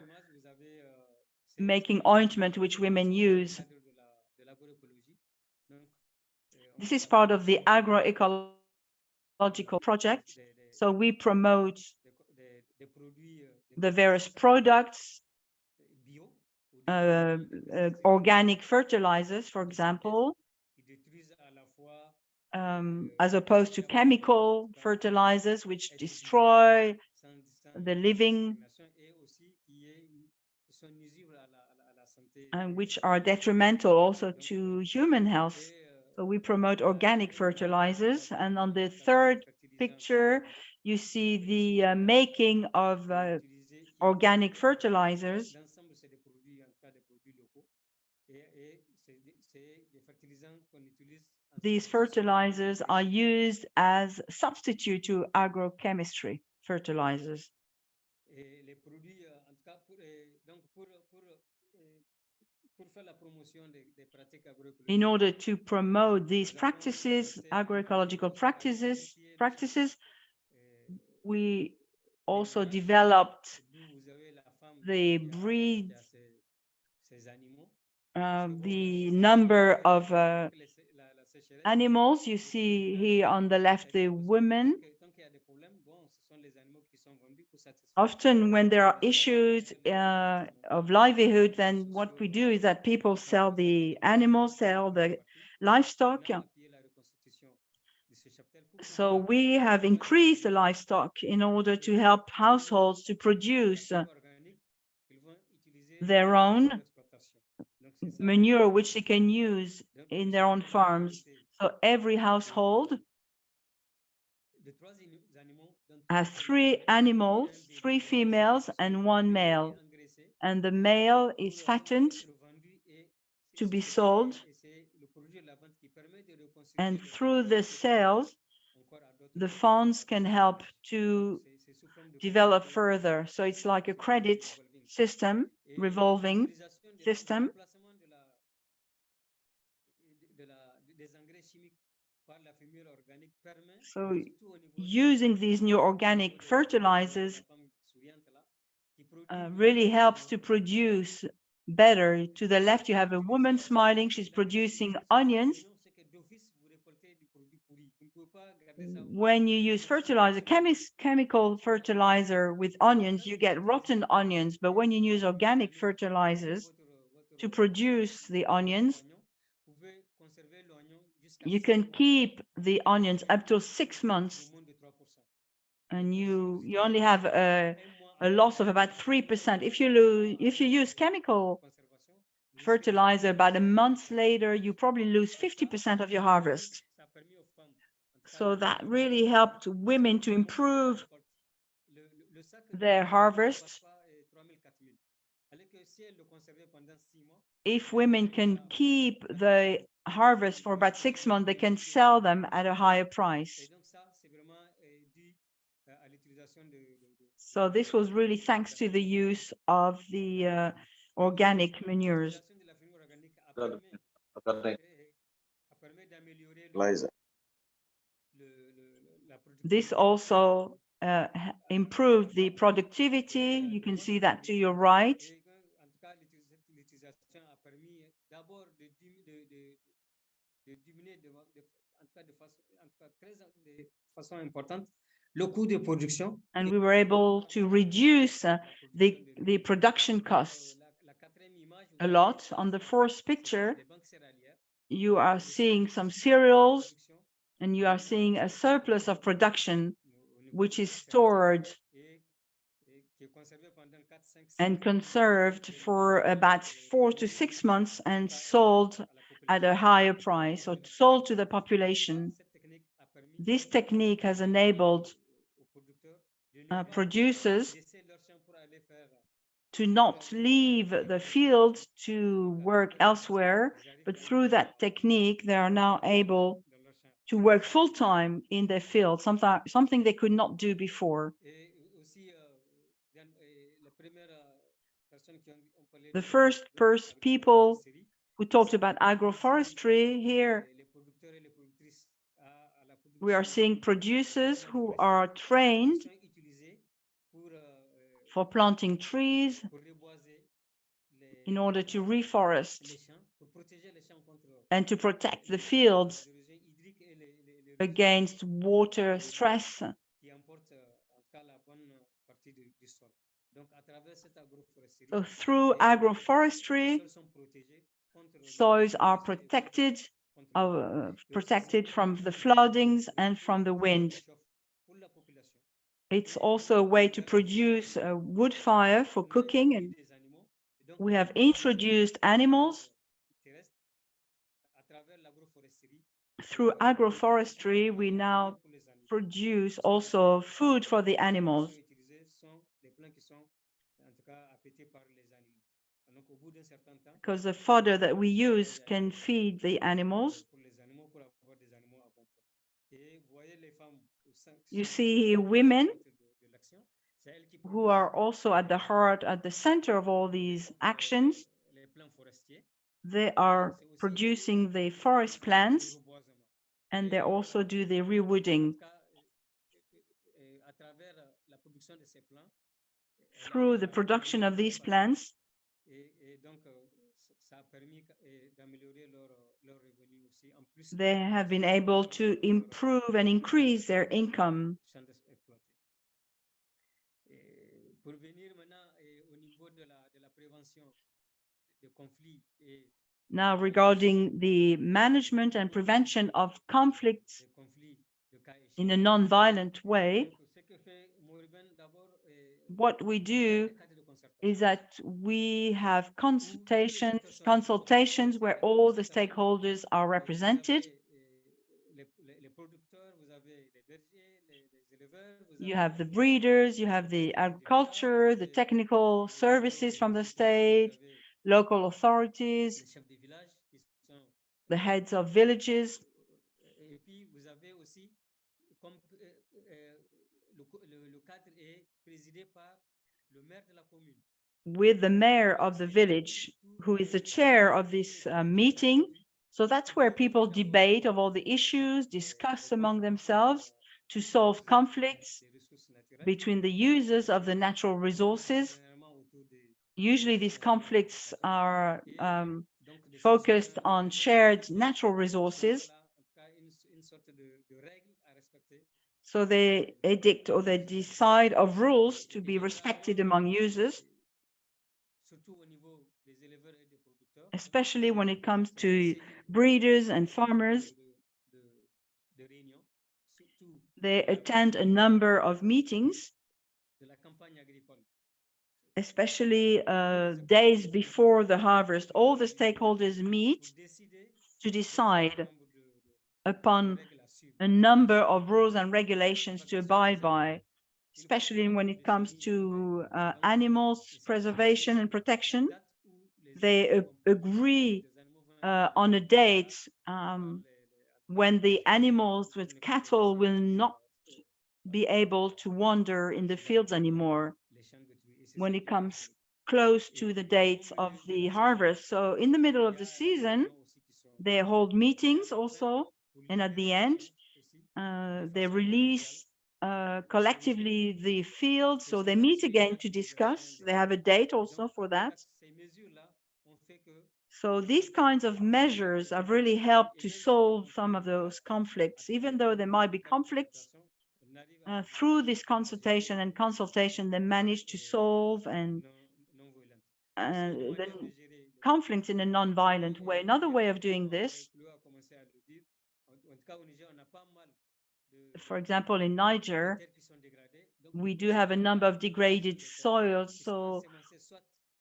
making ointment, which women use. This is part of the agroecological project. So we promote the various products, organic fertilizers, for example, as opposed to chemical fertilizers, which destroy the living and which are detrimental also to human health. So we promote organic fertilizers. And on the third picture, you see the making of organic fertilizers. These fertilizers are used as substitute to agrochemistry fertilizers. In order to promote these practices, agroecological practices, we also developed the breed, the number of animals. You see here on the left the women. Often when there are issues of livelihood, then what we do is that people sell the animals, sell the livestock. So we have increased the livestock in order to help households to produce their own manure, which they can use in their own farms. So every household has 3 animals, 3 females and 1 male. And the male is fattened to be sold. And through the sales, the funds can help to develop further. So it's like a credit system, revolving system. So using these new organic fertilizers really helps to produce better. To the left, you have a woman smiling. She's producing onions. When you use fertilizer, chemical fertilizer with onions, you get rotten onions. But when you use organic fertilizers to produce the onions, you can keep the onions up to 6 months, and you only have a loss of about 3%. If you use chemical fertilizer, about a month later, you probably lose 50% of your harvest. So that really helped women to improve their harvest. If women can keep the harvest for about 6 months, they can sell them at a higher price. So this was really thanks to the use of the organic manures. This also improved the productivity. You can see that to your right. And we were able to reduce the production costs a lot. On the fourth picture, you are seeing some cereals, and you are seeing a surplus of production, which is stored and conserved for about 4 to 6 months and sold at a higher price, or sold to the population. This technique has enabled producers to not leave the field to work elsewhere, but through that technique, they are now able to work full-time in their field, something they could not do before. The first people who talked about agroforestry here, we are seeing producers who are trained for planting trees in order to reforest and to protect the fields against water stress. So through agroforestry, soils are protected from the floodings and from the wind. It's also a way to produce a wood fire for cooking, and we have introduced animals. Through agroforestry, we now produce also food for the animals. Because the fodder that we use can feed the animals. You see here women who are also at the heart, at the center of all these actions. They are producing the forest plans, and they also do the rewooding. Through the production of these plants, they have been able to improve and increase their income. Now, regarding the management and prevention of conflicts in a non-violent way, what we do is that we have consultations where all the stakeholders are represented. You have the breeders, you have the agriculture, the technical services from the state, local authorities, the heads of villages. With the mayor of the village, who is the chair of this meeting. So that's where people debate of all the issues, discuss among themselves to solve conflicts between the users of the natural resources. Usually these conflicts are focused on shared natural resources. So they edict or they decide of rules to be respected among users, especially when it comes to breeders and farmers. They attend a number of meetings, especially days before the harvest. All the stakeholders meet to decide upon a number of rules and regulations to abide by, especially when it comes to animals preservation and protection. They agree on a date when the animals with cattle will not be able to wander in the fields anymore when it comes close to the dates of the harvest. So in the middle of the season, they hold meetings also, and at the end, they release collectively the field. So they meet again to discuss. They have a date also for that. So these kinds of measures have really helped to solve some of those conflicts, even though there might be conflicts. Through this consultation, they managed to solve and the conflicts in a non-violent way. Another way of doing this, for example, in Niger, we do have a number of degraded soils. So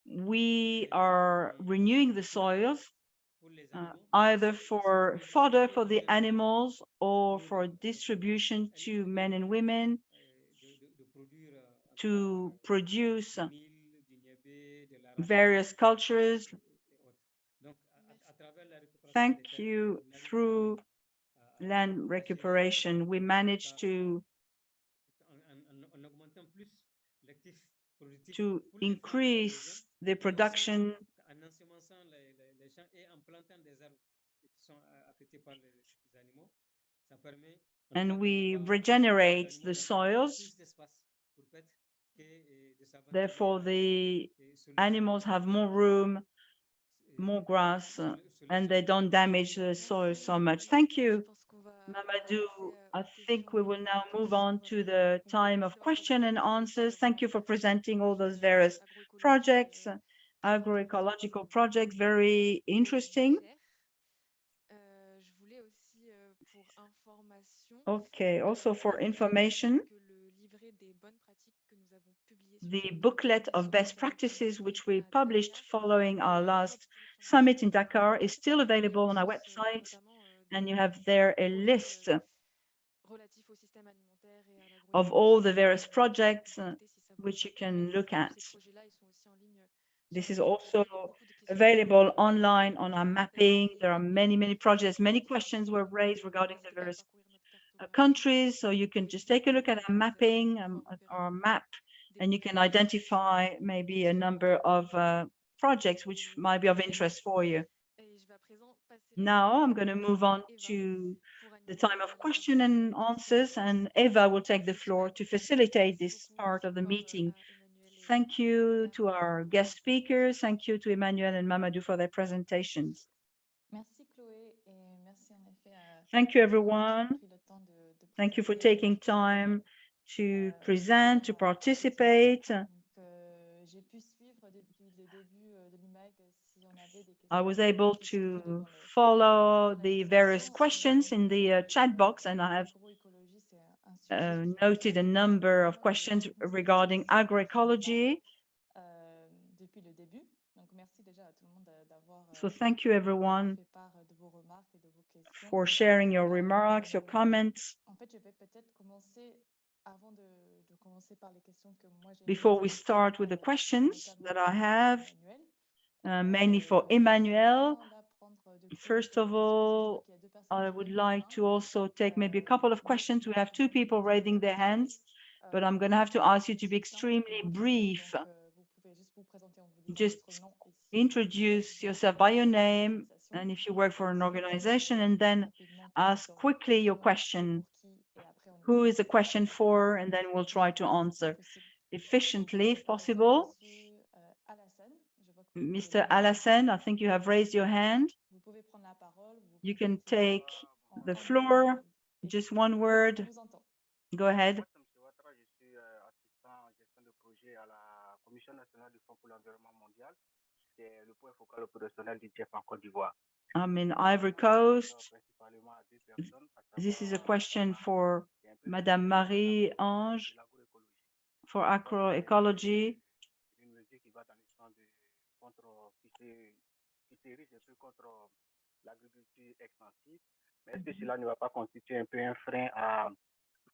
we are renewing the soils either for fodder for the animals or for distribution to men and women to produce various cultures. Thank you. Through land recuperation, we managed to increase the production and we regenerate the soils. Therefore, the animals have more room, more grass, and they don't damage the soil so much. Thank you, Mahamadou. I think we will now move on to the time of question and answers. Thank you for presenting all those various projects, agroecological projects, very interesting. Okay, also for information, the booklet of best practices, which we published following our last summit in Dakar, is still available on our website, and you have there a list of all the various projects which you can look at. This is also available online on our mapping. There are many, many projects. Many questions were raised regarding the various countries, so you can just take a look at our mapping, our map, and you can identify maybe a number of projects which might be of interest for you. Now I'm going to move on to the time of question and answers, and Eva will take the floor to facilitate this part of the meeting. Thank you to our guest speakers. Thank you to Emmanuel and Mahamadou for their presentations. Thank you, everyone. Thank you for taking time to present, to participate. I was able to follow the various questions in the chat box, and I have noted a number of questions regarding agroecology. So thank you, everyone, for sharing your remarks, your comments. Before we start with the questions that I have, mainly for Emmanuel, first of all, I would like to also take maybe a couple of questions. We have two people raising their hands, but I'm going to have to ask you to be extremely brief. Just introduce yourself by your name and if you work for an organization, and then ask quickly your question. Who is the question for? And then we'll try to answer efficiently if possible. Mr. Hassane, I think you have raised your hand. You can take the floor. Just one word. Go ahead. I'm in Ivory Coast. This is a question for Madame Marie-Ange for agroecology.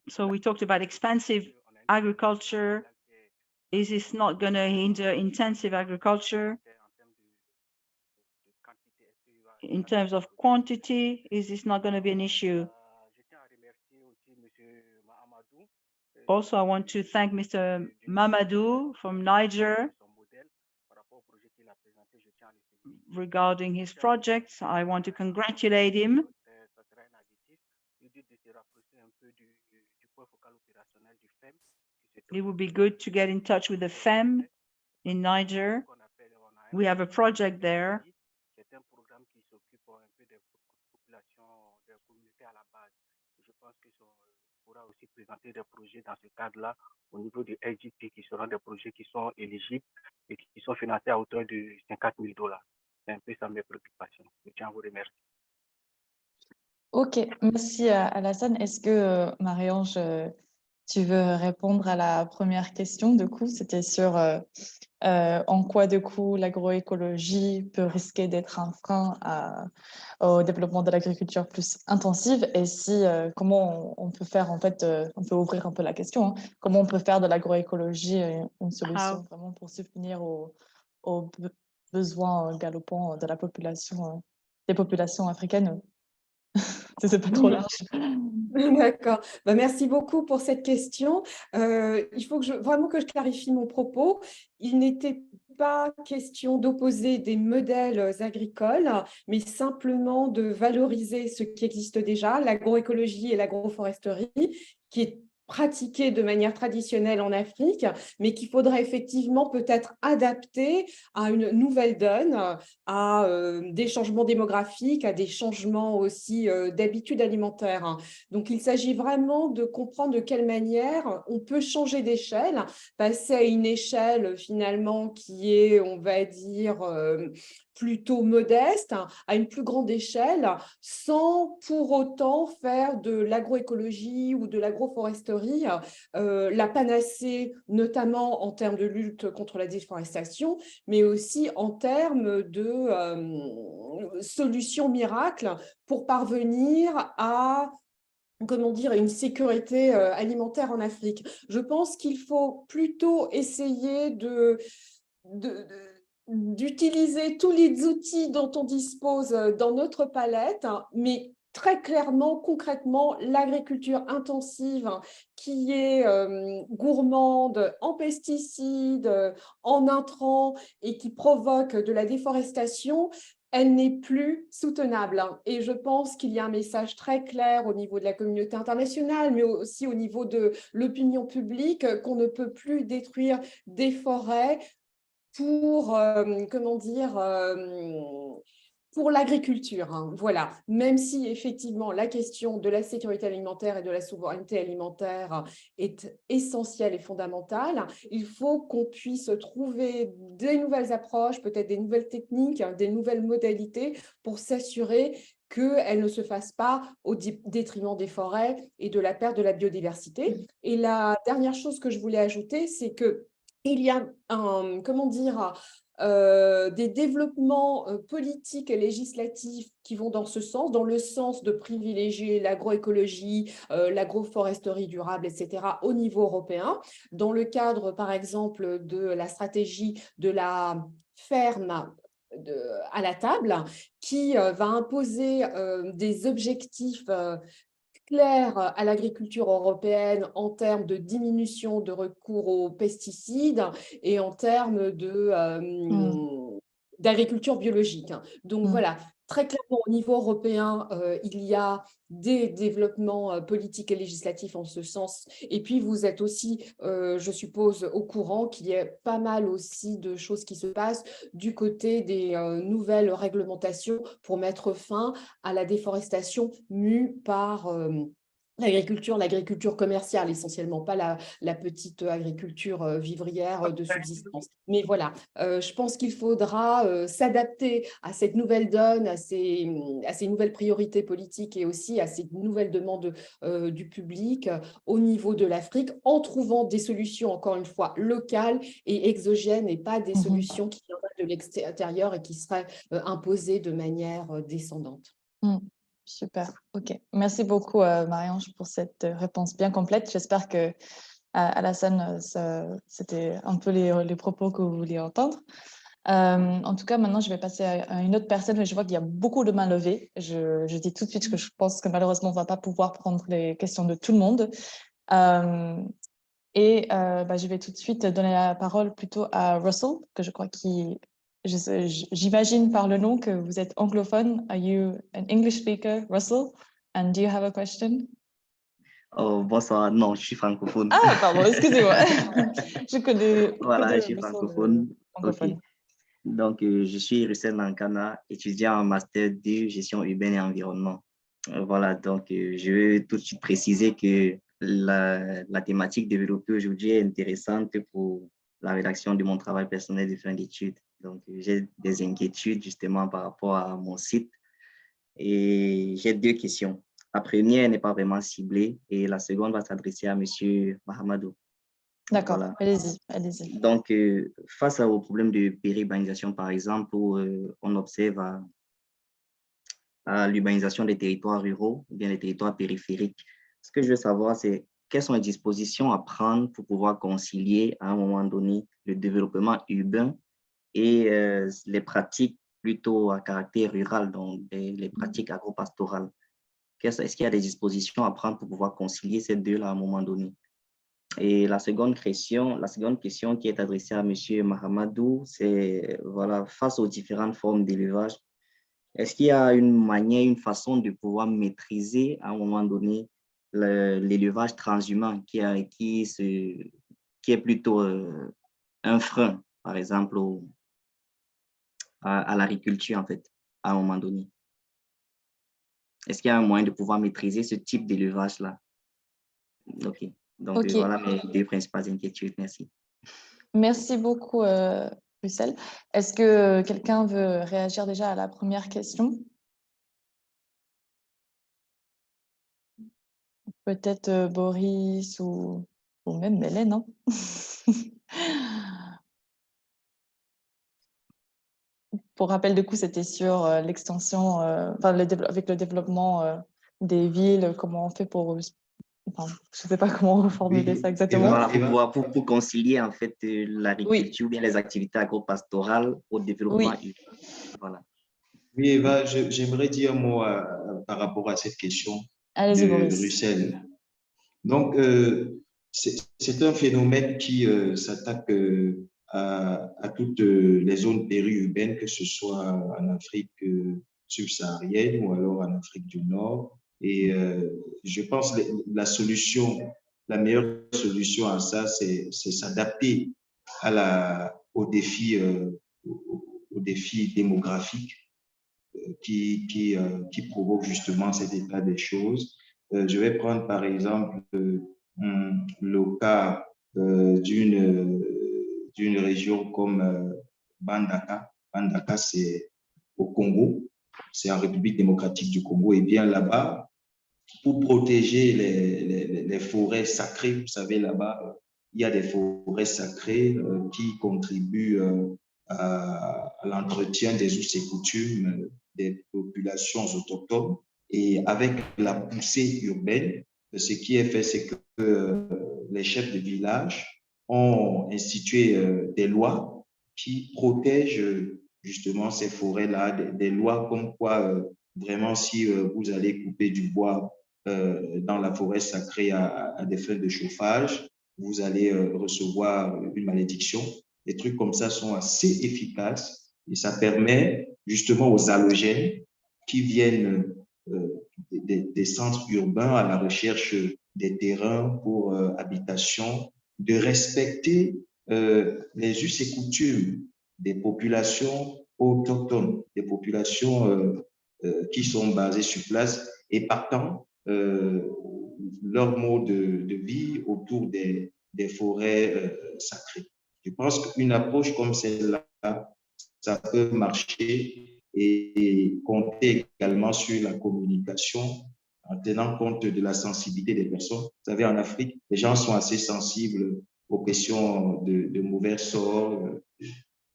So we talked about expansive agriculture. Is this not going to hinder intensive agriculture? In terms of quantity, is this not going to be an issue? Also, I want to thank Mr. Mahamadou from Niger regarding his projects. I want to congratulate him. It would be good to get in touch with the FEM in Niger. We have a project there. Présenter des projets dans ce cadre-là au niveau du LGP qui seront des projets qui sont éligibles et qui sont financés à hauteur de $50,000. C'est un peu ça mes préoccupations. Je tiens à vous remercier. Ok, merci Hassane. Est-ce que Marie-Ange, tu veux répondre à la première question? Du coup, c'était sur en quoi du coup l'agroécologie peut risquer d'être un frein au développement de l'agriculture plus intensive, et si comment on peut faire, en fait, on peut ouvrir un peu la question, hein, comment on peut faire de l'agroécologie une solution vraiment pour subvenir aux besoins galopants de la population, des populations africaines. C'est pas trop large. D'accord. Ben, merci beaucoup pour cette question. Il faut vraiment que je clarifie mon propos. Il n'était pas question d'opposer des modèles agricoles, mais simplement de valoriser ce qui existe déjà, l'agroécologie et l'agroforesterie, qui est pratiquée de manière traditionnelle en Afrique, mais qu'il faudrait effectivement peut-être adapter à une nouvelle donne, à des changements démographiques, à des changements aussi d'habitudes alimentaires. Donc, il s'agit vraiment de comprendre de quelle manière on peut changer d'échelle, passer à une échelle finalement qui est, on va dire, plutôt modeste, à une plus grande échelle, sans pour autant faire de l'agroécologie ou de l'agroforesterie la panacée, notamment en termes de lutte contre la déforestation, mais aussi en termes de solutions miracles pour parvenir à, comment dire, une sécurité alimentaire en Afrique. Je pense qu'il faut plutôt essayer d'utiliser tous les outils dont on dispose dans notre palette, mais très clairement, concrètement, l'agriculture intensive qui est gourmande en pesticides, en intrants et qui provoque de la déforestation elle n'est plus soutenable. Et je pense qu'il y a un message très clair au niveau de la communauté internationale, mais aussi au niveau de l'opinion publique, qu'on ne peut plus détruire des forêts pour, comment dire, pour l'agriculture, hein. Voilà, même si effectivement la question de la sécurité alimentaire et de la souveraineté alimentaire est essentielle et fondamentale, il faut qu'on puisse trouver des nouvelles approches, peut-être des nouvelles techniques, des nouvelles modalités pour s'assurer qu'elle ne se fasse pas au détriment des forêts et de la perte de la biodiversité. Et la dernière chose que je voulais ajouter, c'est que il y a des développements politiques et législatifs qui vont dans ce sens, dans le sens de privilégier l'agroécologie, l'agroforesterie durable, etc., au niveau européen. Dans le cadre, par exemple, de la stratégie de la ferme à la table, qui va imposer des objectifs clair à l'agriculture européenne en termes de diminution de recours aux pesticides et en termes d'agriculture biologique. Donc voilà, très clairement au niveau européen, il y a des développements politiques et législatifs en ce sens. Et puis vous êtes aussi, je suppose, au courant qu'il y a pas mal aussi de choses qui se passent du côté des nouvelles réglementations pour mettre fin à la déforestation mue par l'agriculture commerciale, essentiellement, pas la petite agriculture vivrière de subsistance. Mais voilà, je pense qu'il faudra s'adapter à cette nouvelle donne, à ces nouvelles priorités politiques et aussi à ces nouvelles demandes du public au niveau de l'Afrique, en trouvant des solutions, encore une fois, locales et exogènes et pas des solutions qui viendraient de l'extérieur et qui seraient imposées de manière descendante. Super, ok. Merci beaucoup Marie-Ange pour cette réponse bien complète. J'espère que Hassane, c'était un peu les propos que vous vouliez entendre. En tout cas, maintenant, je vais passer à une autre personne, mais je vois qu'il y a beaucoup de mains levées. Je dis tout de suite que je pense que malheureusement, on ne va pas pouvoir prendre les questions de tout le monde. Je vais tout de suite donner la parole plutôt à Russell, que je crois qu'il... J'imagine par le nom que vous êtes anglophone. Are you an English speaker, Russell? And do you have a question? Oh, bonsoir. Non, je suis francophone. Ah, pardon, excusez-moi. Je connais. Voilà, je suis francophone. Ok. Donc, je suis Wirsiy Nankana, étudiant en master 2 gestion urbaine et environnement. Voilà, donc je veux tout de suite préciser que la thématique développée aujourd'hui est intéressante pour la rédaction de mon travail personnel de fin d'études. Donc, j'ai des inquiétudes justement par rapport à mon site et j'ai deux questions. La première n'est pas vraiment ciblée et la seconde va s'adresser à M. Mahamadou. D'accord, voilà. Allez-y. Donc, face au problème de périurbanisation, par exemple, où on observe à l'urbanisation des territoires ruraux ou bien des territoires périphériques, ce que je veux savoir, c'est quelles sont les dispositions à prendre pour pouvoir concilier à un moment donné le développement urbain et les pratiques plutôt à caractère rural, donc les pratiques agropastorales. Est-ce qu'il y a des dispositions à prendre pour pouvoir concilier ces deux-là à un moment donné? Et la seconde question qui est adressée à M. Mahamadou, c'est voilà, face aux différentes formes d'élevage, est-ce qu'il y a une manière, une façon de pouvoir maîtriser à un moment donné l'élevage transhumant qui est plutôt un frein, par exemple, à l'agriculture, en fait, à un moment donné? Est-ce qu'il y a un moyen de pouvoir maîtriser ce type d'élevage-là? OK. Donc, voilà mes deux principales inquiétudes. Merci. Merci beaucoup, Russell. Est-ce que quelqu'un veut réagir déjà à la première question? Peut-être Boris ou même Mélaine, hein. Pour rappel, du coup, c'était sur l'extension, avec le développement des villes, comment on fait pour... Enfin, je ne sais pas comment reformuler ça exactement. Voilà, pour concilier en fait l'agriculture ou bien les activités agropastorales au développement urbain. Voilà. Oui, Eva, j'aimerais dire un mot par rapport à cette question de Russell. Donc, c'est un phénomène qui s'attaque à toutes les zones périurbaines, que ce soit en Afrique subsaharienne ou alors en Afrique du Nord. Et je pense que la meilleure solution à ça, c'est s'adapter aux défis démographiques qui provoquent justement cet état des choses. Je vais prendre par exemple le cas d'une région comme Bandaka. Bandaka, c'est au Congo, c'est en République démocratique du Congo. Et bien là-bas, pour protéger les forêts sacrées, vous savez, là-bas, il y a des forêts sacrées qui contribuent à l'entretien des us et coutumes des populations autochtones. Et avec la poussée urbaine, ce qui est fait, c'est que les chefs de village ont institué des lois qui protègent justement ces forêts-là, des lois comme quoi vraiment si vous allez couper du bois dans la forêt sacrée à des fins de chauffage, vous allez recevoir une malédiction. Des trucs comme ça sont assez efficaces et ça permet justement aux allogènes qui viennent des centres urbains à la recherche des terrains pour habitation de respecter les us et coutumes des populations autochtones, des populations qui sont basées sur place et partant leur mode de vie autour des forêts sacrées. Je pense qu'une approche comme celle-là, ça peut marcher et compter également sur la communication en tenant compte de la sensibilité des personnes. Vous savez, en Afrique, les gens sont assez sensibles aux questions de mauvais sorts,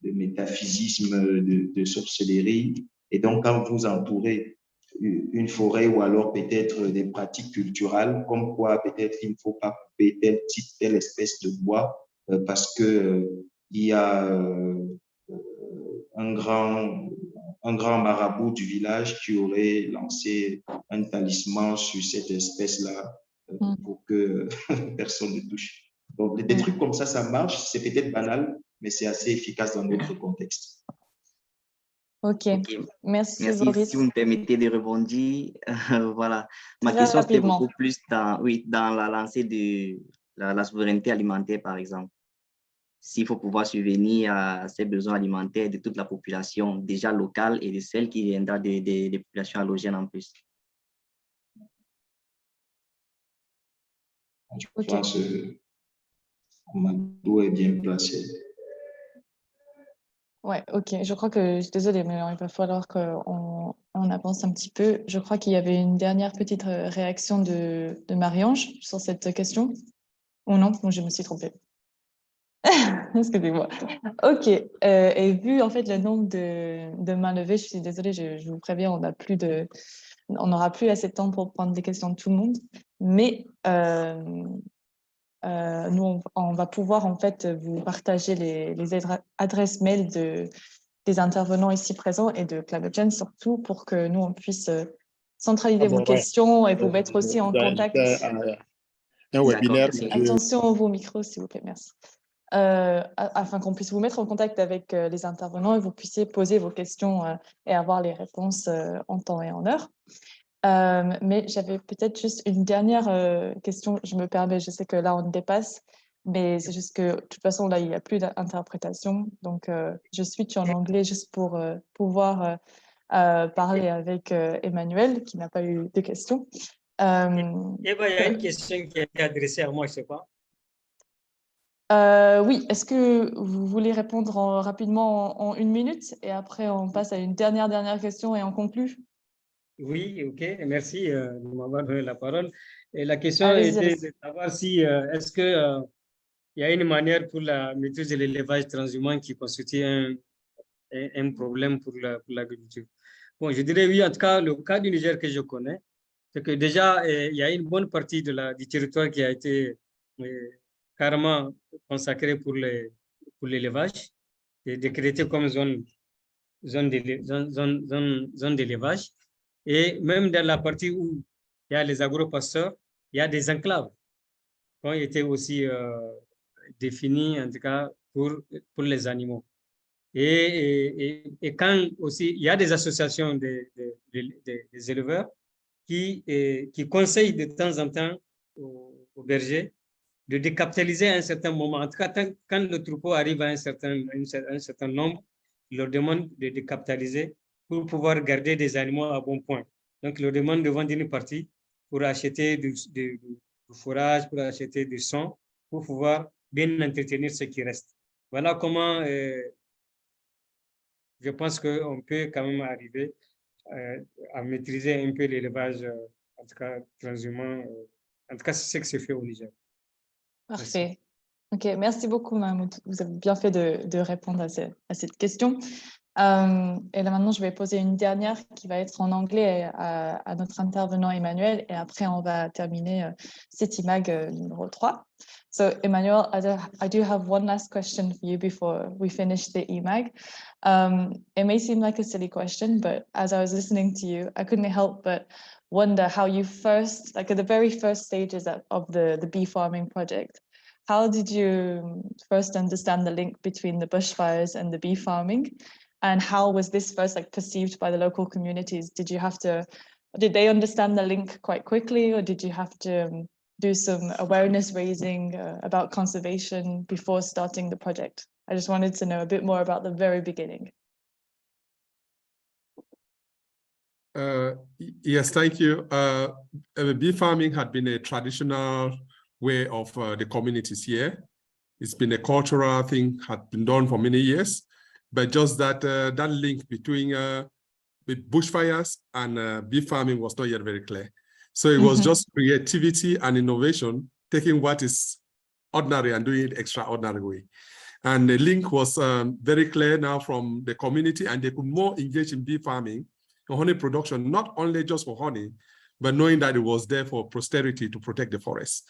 de métaphysisme, de sorcellerie. Et donc, quand vous entourez une forêt ou alors peut-être des pratiques culturelles, comme quoi peut-être il ne faut pas couper telle espèce de bois parce que il y a un grand marabout du village qui aurait lancé un talisman sur cette espèce-là pour que personne ne touche. Donc, des trucs comme ça marche. C'est peut-être banal, mais c'est assez efficace dans notre contexte. Ok, merci Boris. Si vous me permettez de rebondir, voilà. Ma Très question c'était rapidement. beaucoup plus dans la lancée de la souveraineté alimentaire, par exemple. S'il faut pouvoir subvenir à ces besoins alimentaires de toute la population, déjà locale et de celle qui viendra des populations allogènes en plus. Je pense que Mahamadou est bien placé. Ouais, ok. Je crois que, je suis désolée, mais il va falloir qu'on avance un petit peu. Je crois qu'il y avait une dernière petite réaction de Marie-Ange sur cette question. Ou non, je me suis trompée. Excusez-moi. Ok. Et vu en fait le nombre de mains levées, je suis désolée, je vous préviens, on n'aura plus assez de temps pour prendre les questions de tout le monde. Mais nous, on va pouvoir en fait vous partager les adresses mail des intervenants ici présents et de CAMGEW surtout pour que nous, on puisse centraliser vos questions et vous mettre aussi en contact. Un webinaire. Attention vos micros, s'il vous plaît, merci. Afin qu'on puisse vous mettre en contact avec les intervenants et vous puissiez poser vos questions et avoir les réponses en temps et en heure. Mais j'avais peut-être juste une dernière question, je me permets, je sais que là on dépasse, mais c'est juste que de toute façon là il n'y a plus d'interprétation, donc je switch en anglais juste pour pouvoir parler avec Emmanuel qui n'a pas eu de questions. Il y a une question qui a été adressée à moi, je ne sais pas. Oui, est-ce que vous voulez répondre rapidement en 1 minute et après on passe à une dernière question et on conclut? Oui, ok, merci de m'avoir donné la parole. Et la question était de savoir si, est-ce qu'il y a une manière pour la maîtrise de l'élevage transhumant qui constitue un problème pour l'agriculture. Bon, je dirais oui, en tout cas, le cas du Niger que je connais, c'est que déjà, il y a une bonne partie du territoire qui a été carrément consacrée pour l'élevage, et décrétée comme zone d'élevage. Et même dans la partie où il y a les agro-pasteurs, il y a des enclaves qui ont été aussi définie, en tout cas, pour les animaux. Et quand aussi, il y a des associations des éleveurs qui conseillent de temps en temps aux bergers de décapitaliser à un certain moment. En tout cas, quand le troupeau arrive à un certain nombre, ils leur demandent de décapitaliser pour pouvoir garder des animaux à bon point. Donc, ils leur demandent de vendre une partie pour acheter du fourrage, pour acheter du son, pour pouvoir bien entretenir ce qui reste. Voilà comment je pense qu'on peut quand même arriver à maîtriser un peu l'élevage, en tout cas transhumant. En tout cas, c'est ce que se fait au Niger. Parfait. OK, merci beaucoup, Mahamadou. Vous avez bien fait de répondre à cette question. Et là, maintenant, je vais poser une dernière qui va être en anglais à notre intervenant Emmanuel. Et après, on va terminer cet eMag numéro 3. So, Emmanuel, I do have one last question for you before we finish the eMag. It may seem like a silly question, but as I was listening to you, I couldn't help but wonder how you first, like at the very first stages of the bee farming project, how did you first understand the link between the bushfires and the bee farming? And how was this first perceived by the local communities? Did they understand the link quite quickly, or did you have to do some awareness raising about conservation before starting the project? I just wanted to know a bit more about the very beginning. Yes, thank you. Bee farming had been a traditional way of the communities here. It's been a cultural thing, had been done for many years, but just that that link between bushfires and bee farming was not yet very clear. So it was just creativity and innovation, taking what is ordinary and doing it extraordinary way. And the link was very clear now from the community, and they could more engage in bee farming, honey production, not only just for honey, but knowing that it was there for posterity to protect the forest.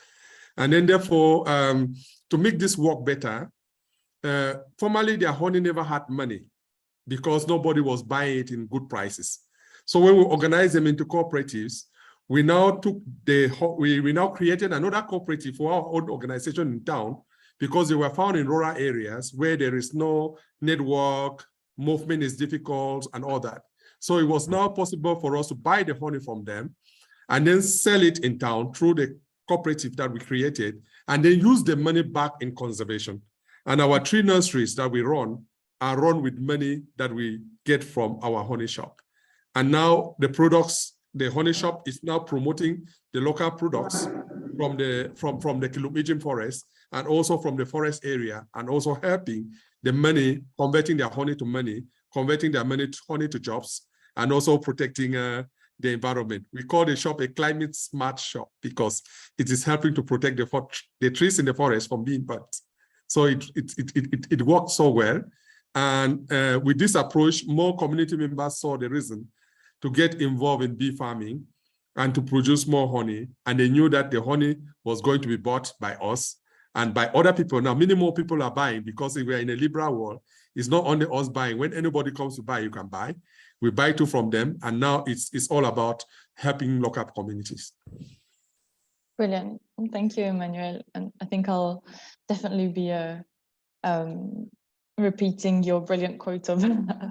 And then therefore, to make this work better, formerly their honey never had money because nobody was buying it in good prices. So when we organized them into cooperatives, we now took we now created another cooperative for our own organization in town, because they were found in rural areas where there is no network, movement is difficult and all that. So it was now possible for us to buy the honey from them and then sell it in town through the cooperative that we created, and then use the money back in conservation. And our 3 nurseries that we run are run with money that we get from our honey shop. And now the products, the honey shop is now promoting the local products from the Kilomijin forest and also from the forest area, and also helping the money, converting their honey to money, converting their honey to jobs, and also protecting the environment. We call the shop a climate smart shop because it is helping to protect the trees in the forest from being burnt. So it worked so well. And with this approach, more community members saw the reason to get involved in bee farming and to produce more honey. And they knew that the honey was going to be bought by us and by other people. Now, many more people are buying, because we are in a liberal world. It's not only us buying. When anybody comes to buy, you can buy. We buy too from them. And now it's all about helping local communities. Brilliant. Thank you, Emmanuel. And I think I'll definitely be repeating your brilliant quote of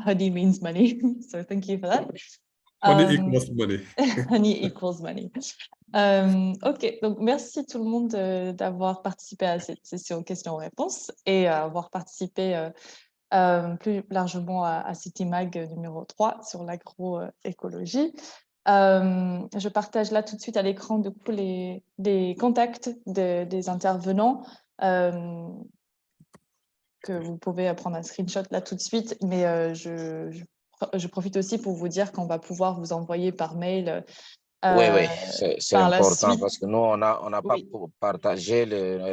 honey means money. So thank you for that. Honey equals money. Honey equals money. OK, donc merci tout le monde d'avoir participé à cette session questions-réponses et avoir participé plus largement à cet eMag numéro 3 sur l'agroécologie. Je partage là tout de suite à l'écran du coup les contacts des intervenants que vous pouvez prendre un screenshot là tout de suite, mais je profite aussi pour vous dire qu'on va pouvoir vous envoyer par mail. Oui, c'est important parce que nous, on n'a pas Oui. partagé,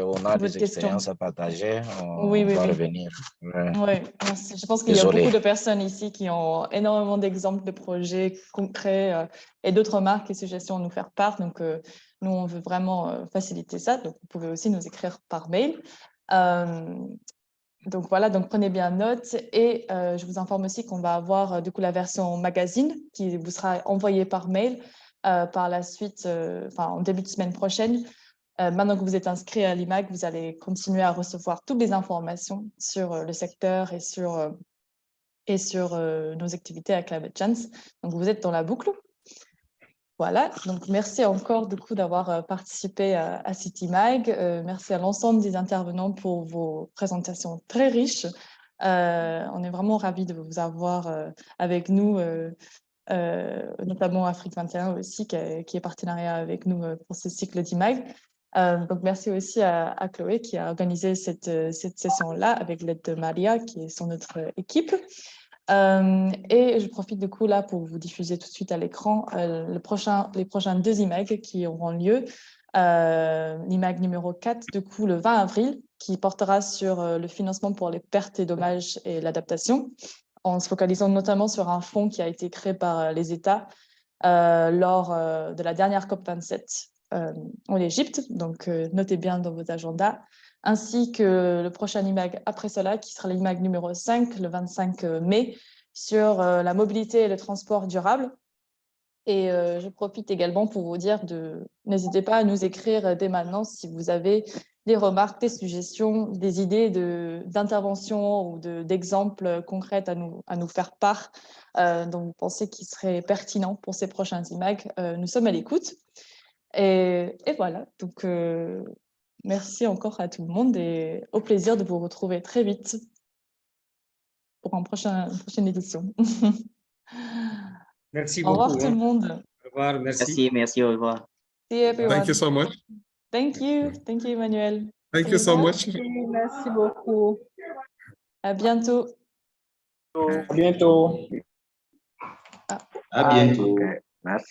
on a des expériences à partager, on va revenir. Oui, merci. Je pense qu'il y a beaucoup de personnes ici qui ont énormément d'exemples de projets concrets et d'autres remarques et suggestions à nous faire part. Donc, nous, on veut vraiment faciliter ça. Donc, vous pouvez aussi nous écrire par mail. Donc, voilà, donc prenez bien note. Et je vous informe aussi qu'on va avoir du coup la version magazine qui vous sera envoyée par mail par la suite, en début de semaine prochaine, Maintenant que vous êtes inscrit à l'eMag, vous allez continuer à recevoir toutes les informations sur le secteur et sur nos activités à Climate Chance. Donc, vous êtes dans la boucle. Voilà, donc merci encore du coup d'avoir participé à cet eMag. Merci à l'ensemble des intervenants pour vos présentations très riches. On est vraiment ravis de vous avoir avec nous, notamment Afrik 21 aussi, qui est partenariat avec nous pour ce cycle d'eMag. Donc merci aussi à Chloé qui a organisé cette session-là avec l'aide de Maria, qui est sur notre équipe. Et je profite du coup là pour vous diffuser tout de suite à l'écran les prochains 2 eMag qui auront lieu. L'eMag numéro 4, du coup, le 20 avril, qui portera sur le financement pour les pertes et dommages et l'adaptation, en se focalisant notamment sur un fonds qui a été créé par les États lors de la dernière COP27 en Égypte. Donc, notez bien dans vos agendas, ainsi que le prochain eMag après cela, qui sera l'eMag numéro 5, le 25 mai, sur la mobilité et le transport durable. Et je profite également pour vous dire n'hésitez pas à nous écrire dès maintenant si vous avez des remarques, des suggestions, des idées d'intervention ou d'exemples concrets à nous faire part dont vous pensez qu'ils seraient pertinents pour ces prochains eMag. Nous sommes à l'écoute. Et voilà, donc merci encore à tout le monde et au plaisir de vous retrouver très vite pour une prochaine édition. Merci beaucoup. Au revoir beaucoup. tout le monde. Au revoir, merci. Merci, au revoir. See you everyone. Thank you so much. Thank you, Emmanuel. Thank you so much. Merci beaucoup. À bientôt. À bientôt. À bientôt. Okay. Merci.